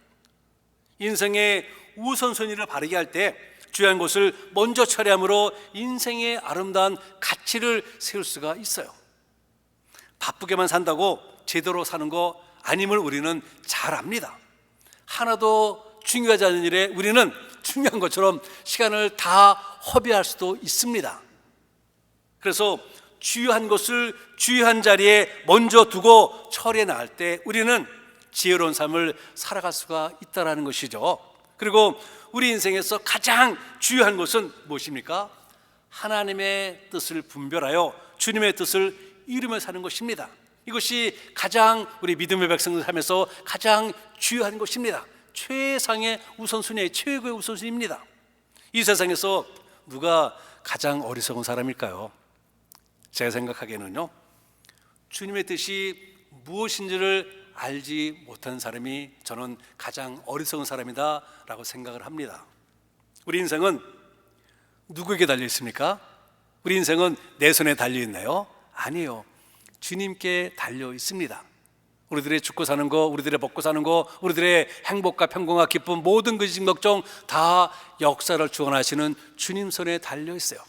인생의 우선순위를 바르게 할 때 중요한 것을 먼저 처리함으로 인생의 아름다운 가치를 세울 수가 있어요. 바쁘게만 산다고 제대로 사는 거 아님을 우리는 잘 압니다. 하나도 중요하지 않은 일에 우리는 중요한 것처럼 시간을 다 허비할 수도 있습니다. 그래서 주요한 것을 주요한 자리에 먼저 두고 처리해 나갈 때 우리는 지혜로운 삶을 살아갈 수가 있다는 것이죠. 그리고 우리 인생에서 가장 중요한 것은 무엇입니까? 하나님의 뜻을 분별하여 주님의 뜻을 이루며 사는 것입니다. 이것이 가장 우리 믿음의 백성들 삶에서 가장 중요한 것입니다. 최상의 우선순위, 최고의 우선순위입니다. 이 세상에서 누가 가장 어리석은 사람일까요? 제가 생각하기에는요, 주님의 뜻이 무엇인지를 알지 못하는 사람이 저는 가장 어리석은 사람이다 라고 생각을 합니다. 우리 인생은 누구에게 달려 있습니까? 우리 인생은 내 손에 달려 있나요? 아니에요. 주님께 달려 있습니다. 우리들의 죽고 사는 거, 우리들의 먹고 사는 거, 우리들의 행복과 평강과 기쁨, 모든 근심 걱정 다 역사를 주관하시는 주님 손에 달려 있어요.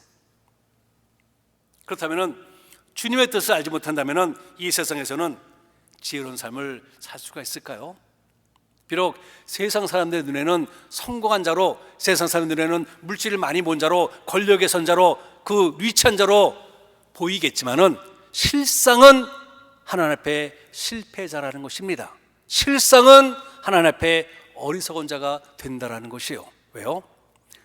그렇다면 주님의 뜻을 알지 못한다면 이 세상에서는 지혜로운 삶을 살 수가 있을까요? 비록 세상 사람들의 눈에는 성공한 자로, 세상 사람들 눈에는 물질을 많이 본 자로, 권력의 선자로, 그 위치한 자로 보이겠지만은 실상은 하나님 앞에 실패자라는 것입니다. 실상은 하나님 앞에 어리석은 자가 된다라는 것이에요. 왜요?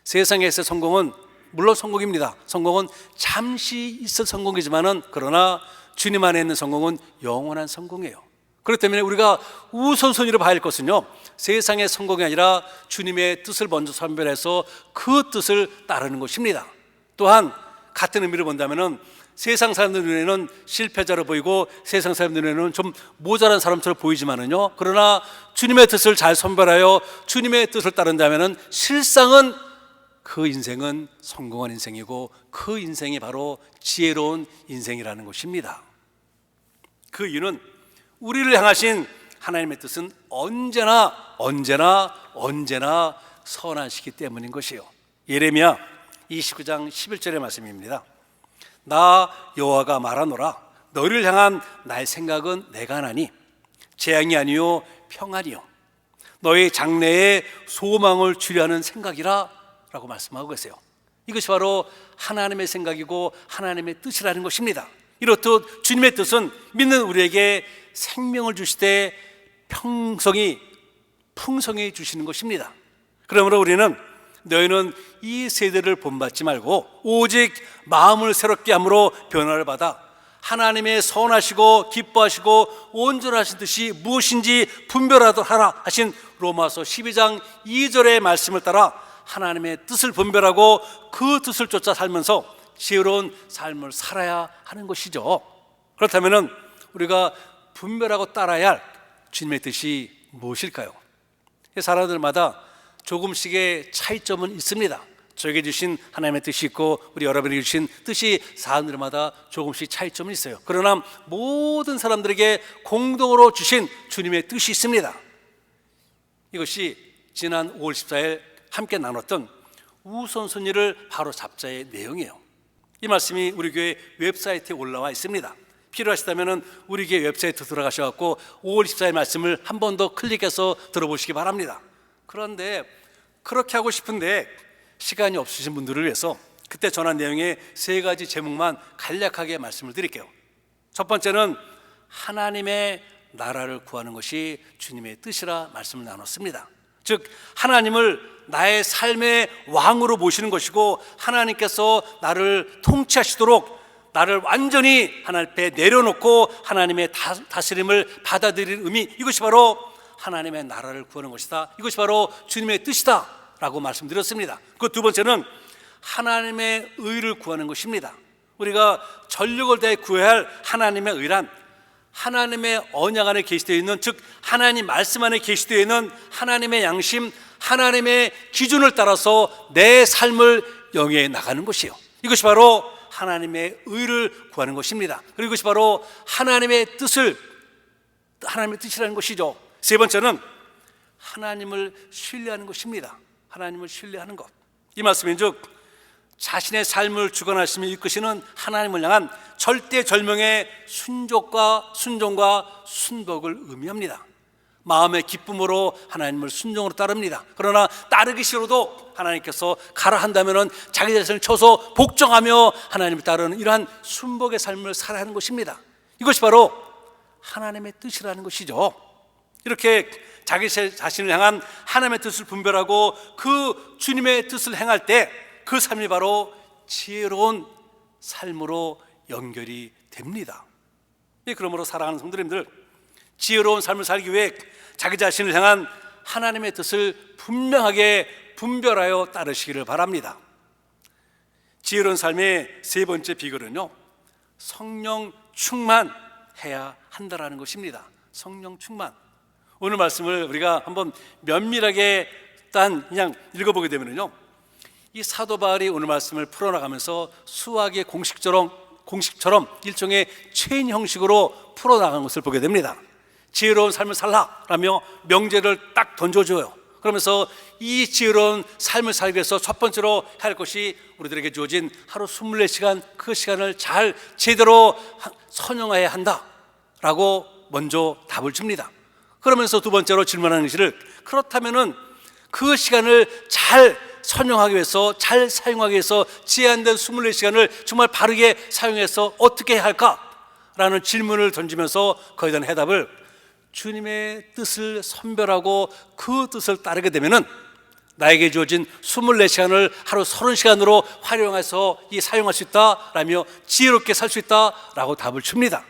세상에서의 성공은 물론 성공입니다. 성공은 잠시 있을 성공이지만은 그러나 주님 안에 있는 성공은 영원한 성공이에요. 그렇기 때문에 우리가 우선순위로 봐야 할 것은요, 세상의 성공이 아니라 주님의 뜻을 먼저 선별해서 그 뜻을 따르는 것입니다. 또한 같은 의미를 본다면은 세상 사람들 눈에는 실패자로 보이고 세상 사람들 눈에는 좀 모자란 사람처럼 보이지만은요, 그러나 주님의 뜻을 잘 선별하여 주님의 뜻을 따른다면은 실상은 그 인생은 성공한 인생이고 그 인생이 바로 지혜로운 인생이라는 것입니다. 그 이유는 우리를 향하신 하나님의 뜻은 언제나 선하시기 때문인 것이요. 예레미야 29장 11절의 말씀입니다. 나 여호와가 말하노라. 너희를 향한 나의 생각은 내가 하나니 재앙이 아니요 평안이요 너희 장래에 소망을 주려 하는 생각이라 라고 말씀하고 계세요. 이것이 바로 하나님의 생각이고 하나님의 뜻이라는 것입니다. 이렇듯 주님의 뜻은 믿는 우리에게 생명을 주시되 풍성히 주시는 것입니다. 그러므로 우리는 너희는 이 세대를 본받지 말고 오직 마음을 새롭게 함으로 변화를 받아 하나님의 선하시고 기뻐하시고 온전하신 뜻이 무엇인지 분별하도록 하라 하신 로마서 12장 2절의 말씀을 따라 하나님의 뜻을 분별하고 그 뜻을 쫓아 살면서 지혜로운 삶을 살아야 하는 것이죠. 그렇다면 우리가 분별하고 따라야 할 주님의 뜻이 무엇일까요? 사람들마다 조금씩의 차이점은 있습니다. 저에게 주신 하나님의 뜻이 있고 우리 여러분에게 주신 뜻이 사람들마다 조금씩 차이점은 있어요. 그러나 모든 사람들에게 공동으로 주신 주님의 뜻이 있습니다. 이것이 지난 5월 14일 함께 나눴던 우선순위를 바로 잡자의 내용이에요. 이 말씀이 우리 교회 웹사이트에 올라와 있습니다. 필요하시다면 우리 교회 웹사이트 들어가셔서 5월 14일 말씀을 한 번 더 클릭해서 들어보시기 바랍니다. 그런데 그렇게 하고 싶은데 시간이 없으신 분들을 위해서 그때 전한 내용의 3가지 제목만 간략하게 말씀을 드릴게요. 첫 번째는 하나님의 나라를 구하는 것이 주님의 뜻이라 말씀을 나눴습니다. 즉 하나님을 나의 삶의 왕으로 모시는 것이고 하나님께서 나를 통치하시도록 나를 완전히 하나님 앞에 내려놓고 하나님의 다스림을 받아들이는 의미, 이것이 바로 하나님의 나라를 구하는 것이다. 이것이 바로 주님의 뜻이다 라고 말씀드렸습니다. 그 두 번째는 하나님의 의를 구하는 것입니다. 우리가 전력을 다해 구해야 할 하나님의 의란 하나님의 언약 안에 계시되어 있는, 즉 하나님 말씀 안에 계시되어 있는 하나님의 양심, 하나님의 기준을 따라서 내 삶을 영위해 나가는 것이요, 이것이 바로 하나님의 의를 구하는 것입니다. 그리고 이것이 바로 하나님의 뜻이라는 것이죠. 세 번째는 하나님을 신뢰하는 것입니다. 하나님을 신뢰하는 것. 이 말씀인즉 자신의 삶을 주관하시며 이끄시는 하나님을 향한 절대절명의 순종과 순복을 의미합니다. 마음의 기쁨으로 하나님을 순종으로 따릅니다. 그러나 따르기 싫어도 하나님께서 가라 한다면 자기 자신을 쳐서 복종하며 하나님을 따르는 이러한 순복의 삶을 살아야 하는 것입니다. 이것이 바로 하나님의 뜻이라는 것이죠. 이렇게 자기 자신을 향한 하나님의 뜻을 분별하고 그 주님의 뜻을 행할 때 그 삶이 바로 지혜로운 삶으로 연결이 됩니다. 그러므로 사랑하는 성도님들, 지혜로운 삶을 살기 위해 자기 자신을 향한 하나님의 뜻을 분명하게 분별하여 따르시기를 바랍니다. 지혜로운 삶의 세 번째 비결은요, 성령 충만해야 한다라는 것입니다. 성령 충만. 오늘 말씀을 우리가 한번 면밀하게 그냥 읽어보게 되면요, 이 사도 바울이 오늘 말씀을 풀어나가면서 수학의 공식처럼 일종의 체인 형식으로 풀어나간 것을 보게 됩니다. 지혜로운 삶을 살라라며 명제를 딱 던져줘요. 그러면서 이 지혜로운 삶을 살기 위해서 첫 번째로 해야 할 것이 우리들에게 주어진 하루 24시간 그 시간을 잘 제대로 선용해야 한다라고 먼저 답을 줍니다. 그러면서 두 번째로 질문하는 것을 그렇다면은 그 시간을 잘 선용하기 위해서 잘 사용하기 위해서 제한된 24시간을 정말 바르게 사용해서 어떻게 해야 할까라는 질문을 던지면서 거기에 대한 해답을 주님의 뜻을 선별하고 그 뜻을 따르게 되면은 나에게 주어진 24시간을 하루 30시간으로 활용해서 사용할 수 있다라며 지혜롭게 살 수 있다라고 답을 줍니다.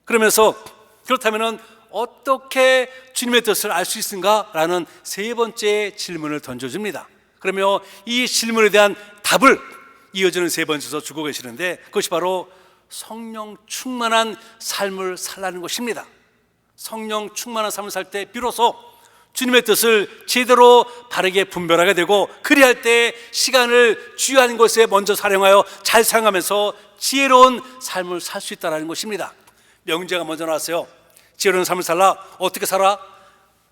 그러면서 그렇다면은 어떻게 주님의 뜻을 알 수 있는가라는 세 번째 질문을 던져줍니다. 그러며 이 질문에 대한 답을 이어지는 세 번째에서 주고 계시는데 그것이 바로 성령 충만한 삶을 살라는 것입니다. 성령 충만한 삶을 살 때 비로소 주님의 뜻을 제대로 바르게 분별하게 되고 그리할 때 시간을 주요한 것에 먼저 사용하여 잘 사용하면서 지혜로운 삶을 살 수 있다는 것입니다. 명제가 먼저 나왔어요. 지혜로운 삶을 살라. 어떻게 살아?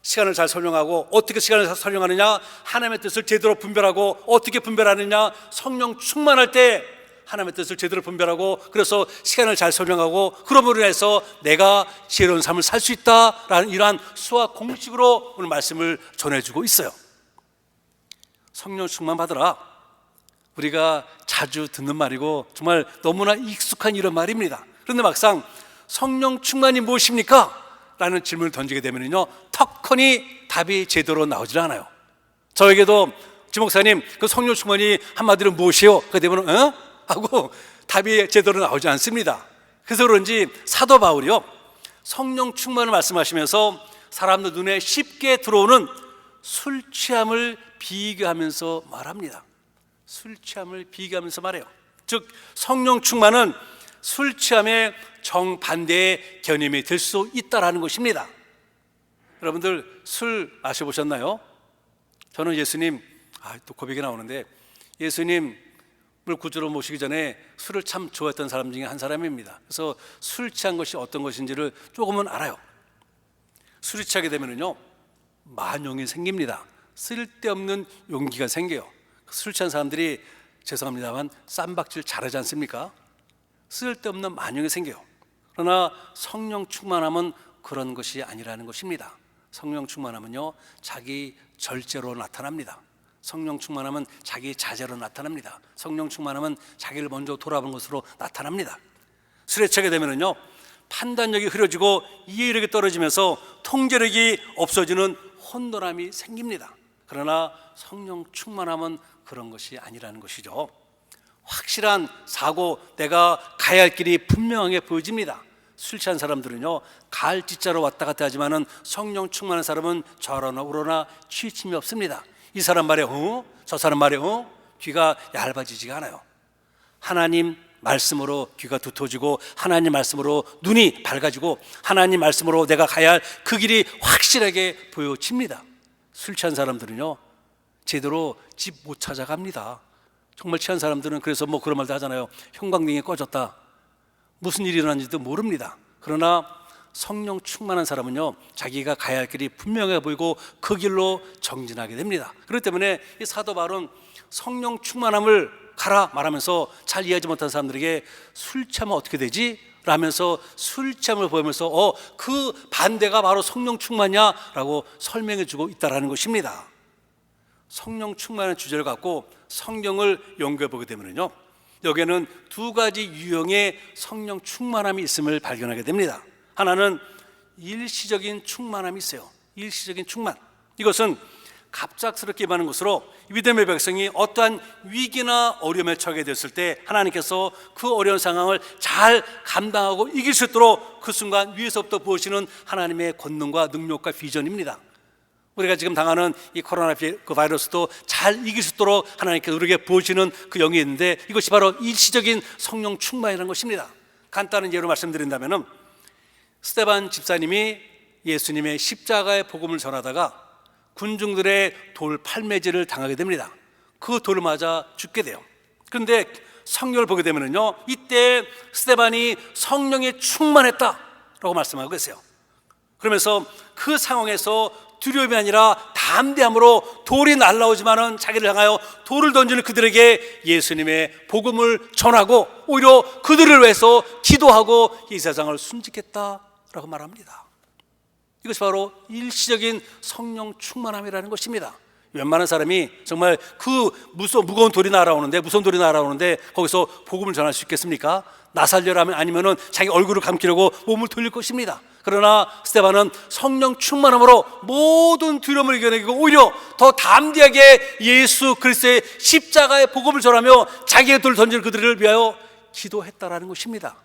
시간을 잘 활용하고 어떻게 시간을 잘 활용하느냐? 하나님의 뜻을 제대로 분별하고 어떻게 분별하느냐? 성령 충만할 때 하나님의 뜻을 제대로 분별하고 그래서 시간을 잘 활용하고 그러므로 인해서 내가 지혜로운 삶을 살 수 있다라는 이러한 수학 공식으로 오늘 말씀을 전해주고 있어요. 성령 충만 받으라. 우리가 자주 듣는 말이고 정말 너무나 익숙한 이런 말입니다. 그런데 막상 성령 충만이 무엇입니까? 라는 질문을 던지게 되면요 턱하니 답이 제대로 나오질 않아요. 저에게도 지목사님 그 성령 충만이 한마디로 무엇이요? 그러게 되면 하고 답이 제대로 나오지 않습니다. 그래서 그런지 사도 바울이요 성령 충만을 말씀하시면서 사람들 눈에 쉽게 들어오는 술 취함을 비교하면서 말합니다. 술 취함을 비교하면서 말해요. 즉 성령 충만은 술 취함의 정반대의 개념이 될 수 있다라는 것입니다. 여러분들 술 마셔보셨나요? 저는 예수님 또 고백이 나오는데 예수님을 구주로 모시기 전에 술을 참 좋아했던 사람 중에 한 사람입니다. 그래서 술 취한 것이 어떤 것인지를 조금은 알아요. 술이 취하게 되면요 만용이 생깁니다. 쓸데없는 용기가 생겨요. 술 취한 사람들이 죄송합니다만 쌈박질 잘하지 않습니까? 쓸데없는 만용이 생겨요. 그러나 성령 충만함은 그런 것이 아니라는 것입니다. 성령 충만함은요 자기 절제로 나타납니다. 성령 충만함은 자기 자제로 나타납니다. 성령 충만함은 자기를 먼저 돌아보는 것으로 나타납니다. 술에 취하게 되면요 판단력이 흐려지고 이해력이 떨어지면서 통제력이 없어지는 혼돈함이 생깁니다. 그러나 성령 충만함은 그런 것이 아니라는 것이죠. 확실한 사고, 내가 가야 할 길이 분명하게 보여집니다. 술 취한 사람들은요 갈 뒷자로 왔다 갔다 하지만은 성령 충만한 사람은 좌로나 우로나 취침이 없습니다. 이 사람 말에 저 사람 말에 귀가 얇아지지가 않아요. 하나님 말씀으로 귀가 두터워지고 하나님 말씀으로 눈이 밝아지고 하나님 말씀으로 내가 가야 할 그 길이 확실하게 보여집니다. 술 취한 사람들은요 제대로 집 못 찾아갑니다. 정말 취한 사람들은 그래서 그런 말도 하잖아요. 형광등이 꺼졌다. 무슨 일이 일어났는지도 모릅니다. 그러나 성령 충만한 사람은요 자기가 가야 할 길이 분명해 보이고 그 길로 정진하게 됩니다. 그렇기 때문에 이 사도 바울은 성령 충만함을 가라 말하면서 잘 이해하지 못한 사람들에게 술 취하면 어떻게 되지? 라면서 술 취함을 보이면서 그 반대가 바로 성령 충만이야 라고 설명해 주고 있다는 것입니다. 성령 충만한 주제를 갖고 성경을 연구해 보게 되면요 여기에는 두 가지 유형의 성령 충만함이 있음을 발견하게 됩니다. 하나는 일시적인 충만함이 있어요. 일시적인 충만. 이것은 갑작스럽게 임하는 것으로 믿음의 백성이 어떠한 위기나 어려움에 처하게 됐을 때 하나님께서 그 어려운 상황을 잘 감당하고 이길 수 있도록 그 순간 위에서부터 부으시는 하나님의 권능과 능력과 비전입니다. 우리가 지금 당하는 이 코로나 그 바이러스도 잘 이길 수 있도록 하나님께서 우리에게 부으시는 그 영이 있는데 이것이 바로 일시적인 성령 충만이라는 것입니다. 간단한 예로 말씀드린다면 스데반 집사님이 예수님의 십자가의 복음을 전하다가 군중들의 돌 팔매질을 당하게 됩니다. 그 돌을 맞아 죽게 돼요. 그런데 성경을 보게 되면요 이때 스데반이 성령에 충만했다라고 말씀하고 계세요. 그러면서 그 상황에서 두려움이 아니라 담대함으로 돌이 날라오지만은 자기를 향하여 돌을 던지는 그들에게 예수님의 복음을 전하고 오히려 그들을 위해서 기도하고 이 세상을 순직했다라고 말합니다. 이것이 바로 일시적인 성령 충만함이라는 것입니다. 웬만한 사람이 정말 그 무거운 돌이 날아오는데, 무서운 돌이 날아오는데 거기서 복음을 전할 수 있겠습니까? 나 살려라면, 아니면은 자기 얼굴을 감기려고 몸을 돌릴 것입니다. 그러나 스데반은 성령 충만함으로 모든 두려움을 이겨내고 오히려 더 담대하게 예수 그리스도의 십자가의 복음을 전하며 자기의 돌을 던지는 그들을 위하여 기도했다라는 것입니다.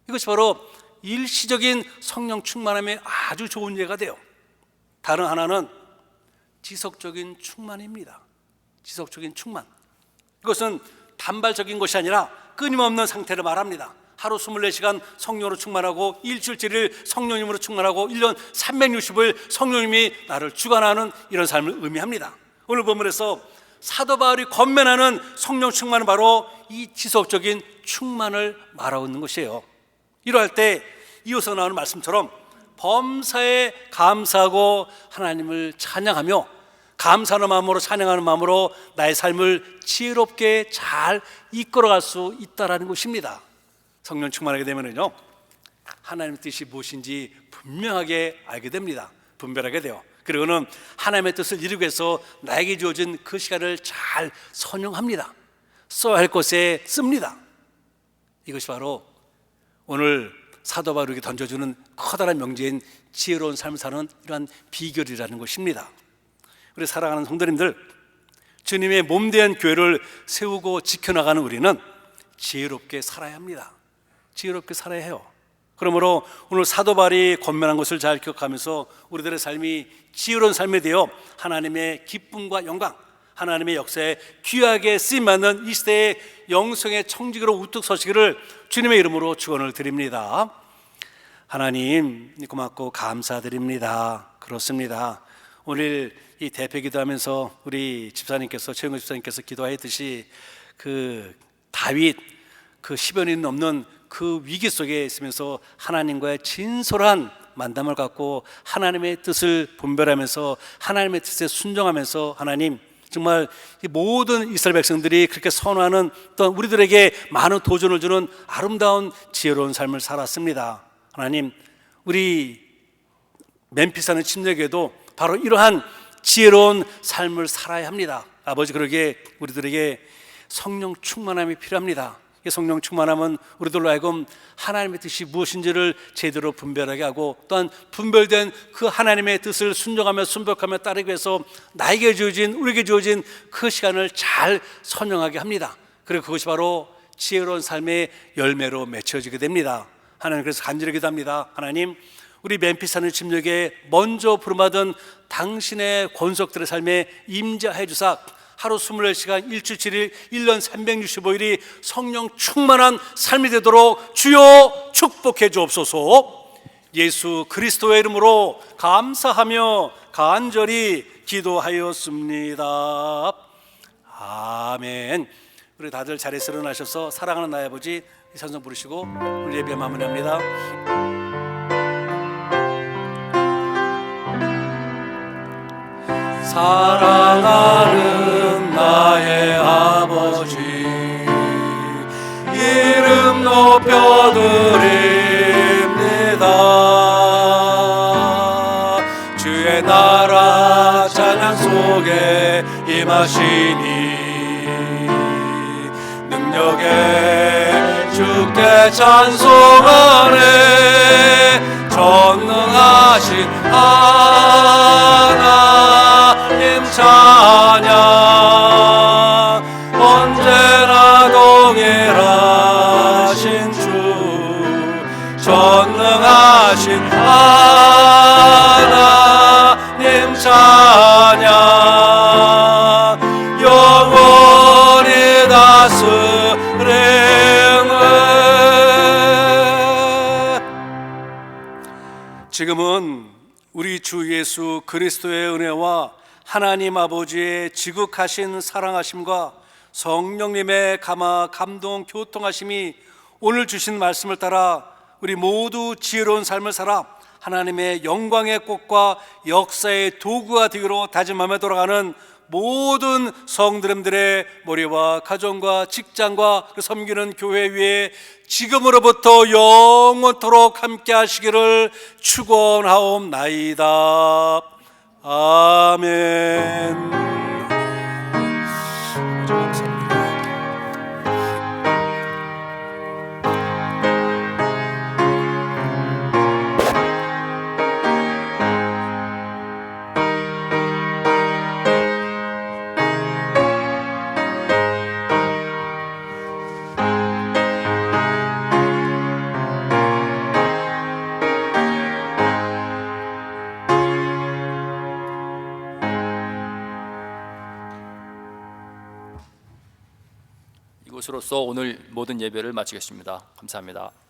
이것이 바로 일시적인 성령 충만함의 아주 좋은 예가 돼요. 다른 하나는 지속적인 충만입니다. 지속적인 충만. 이것은 단발적인 것이 아니라 끊임없는 상태를 말합니다. 하루 24시간 성령으로 충만하고 일주일치를 성령님으로 충만하고 1년 360일 성령님이 나를 주관하는 이런 삶을 의미합니다. 오늘 본문에서 사도 바울이 권면하는 성령 충만은 바로 이 지속적인 충만을 말하고 있는 것이에요. 이러할 때 이어서 나오는 말씀처럼 범사에 감사하고 하나님을 찬양하며 감사하는 마음으로, 찬양하는 마음으로 나의 삶을 지혜롭게 잘 이끌어갈 수 있다는 것입니다. 성령 충만하게 되면은요, 하나님의 뜻이 무엇인지 분명하게 알게 됩니다. 분별하게 돼요. 그리고는 하나님의 뜻을 이루기 위해서 나에게 주어진 그 시간을 잘 선용합니다. 써야 할 것에 씁니다. 이것이 바로 오늘 사도 바울에게 던져주는 커다란 명제인 지혜로운 삶을 사는 이러한 비결이라는 것입니다. 우리 사랑하는 성도님들, 주님의 몸된 교회를 세우고 지켜나가는 우리는 지혜롭게 살아야 합니다. 지혜롭게 살아야 해요. 그러므로 오늘 사도 바울이 권면한 것을 잘 기억하면서 우리들의 삶이 지혜로운 삶에 대해 하나님의 기쁨과 영광, 하나님의 역사에 귀하게 쓰임받는 이 시대의 영성의 청직으로 우뚝 서시기를 주님의 이름으로 축원을 드립니다. 하나님 고맙고 감사드립니다. 그렇습니다. 오늘 이 대표 기도하면서 우리 집사님께서, 최영근 집사님께서 기도하였듯이 그 다윗, 그 10여 년 넘는 그 위기 속에 있으면서 하나님과의 진솔한 만남을 갖고 하나님의 뜻을 분별하면서 하나님의 뜻에 순종하면서 하나님, 정말 모든 이스라엘 백성들이 그렇게 선호하는 또 우리들에게 많은 도전을 주는 아름다운 지혜로운 삶을 살았습니다. 하나님, 우리 멤피스하는 침례교회도 바로 이러한 지혜로운 삶을 살아야 합니다. 아버지, 그러게 우리들에게 성령 충만함이 필요합니다. 이 성령 충만함은 우리들로 하여금 하나님의 뜻이 무엇인지를 제대로 분별하게 하고, 또한 분별된 그 하나님의 뜻을 순종하며 순복하며 따르기 위해서 나에게 주어진, 우리에게 주어진 그 시간을 잘 선용하게 합니다. 그리고 그것이 바로 지혜로운 삶의 열매로 맺혀지게 됩니다. 하나님, 그래서 간절히 기도합니다. 하나님, 우리 멤피스 사는 침략에 먼저 부름받은 당신의 권속들의 삶에 임재해 주사 하루 24시간 일주일 7일 1년 365일이 성령 충만한 삶이 되도록 주여 축복해 주옵소서. 예수 그리스도의 이름으로 감사하며 간절히 기도하였습니다. 아멘. 우리 다들 자리에서 일어나셔서 사랑하는 나의 아버지 이 찬송 부르시고 우리 예배 마무리합니다. 사랑하는 나의 아버지, 이름 높여드립니다. 주의 나라 찬양 속에 임하시니 능력에 주께 찬송하네. 전능하신 하나님 찬양, 언제나 동일하신 주, 전능하신 하나님 찬양, 영원히 다스리네. 지금은 우리 주 예수 그리스도의 은혜와 하나님 아버지의 지극하신 사랑하심과 성령님의 감동 교통하심이 오늘 주신 말씀을 따라 우리 모두 지혜로운 삶을 살아 하나님의 영광의 꽃과 역사의 도구가 되기로 다짐하며 돌아가는 모든 성도님들의 머리와 가정과 직장과 섬기는 교회 위에 지금으로부터 영원토록 함께 하시기를 축원하옵나이다. 아멘. 이것으로써 오늘 모든 예배를 마치겠습니다. 감사합니다.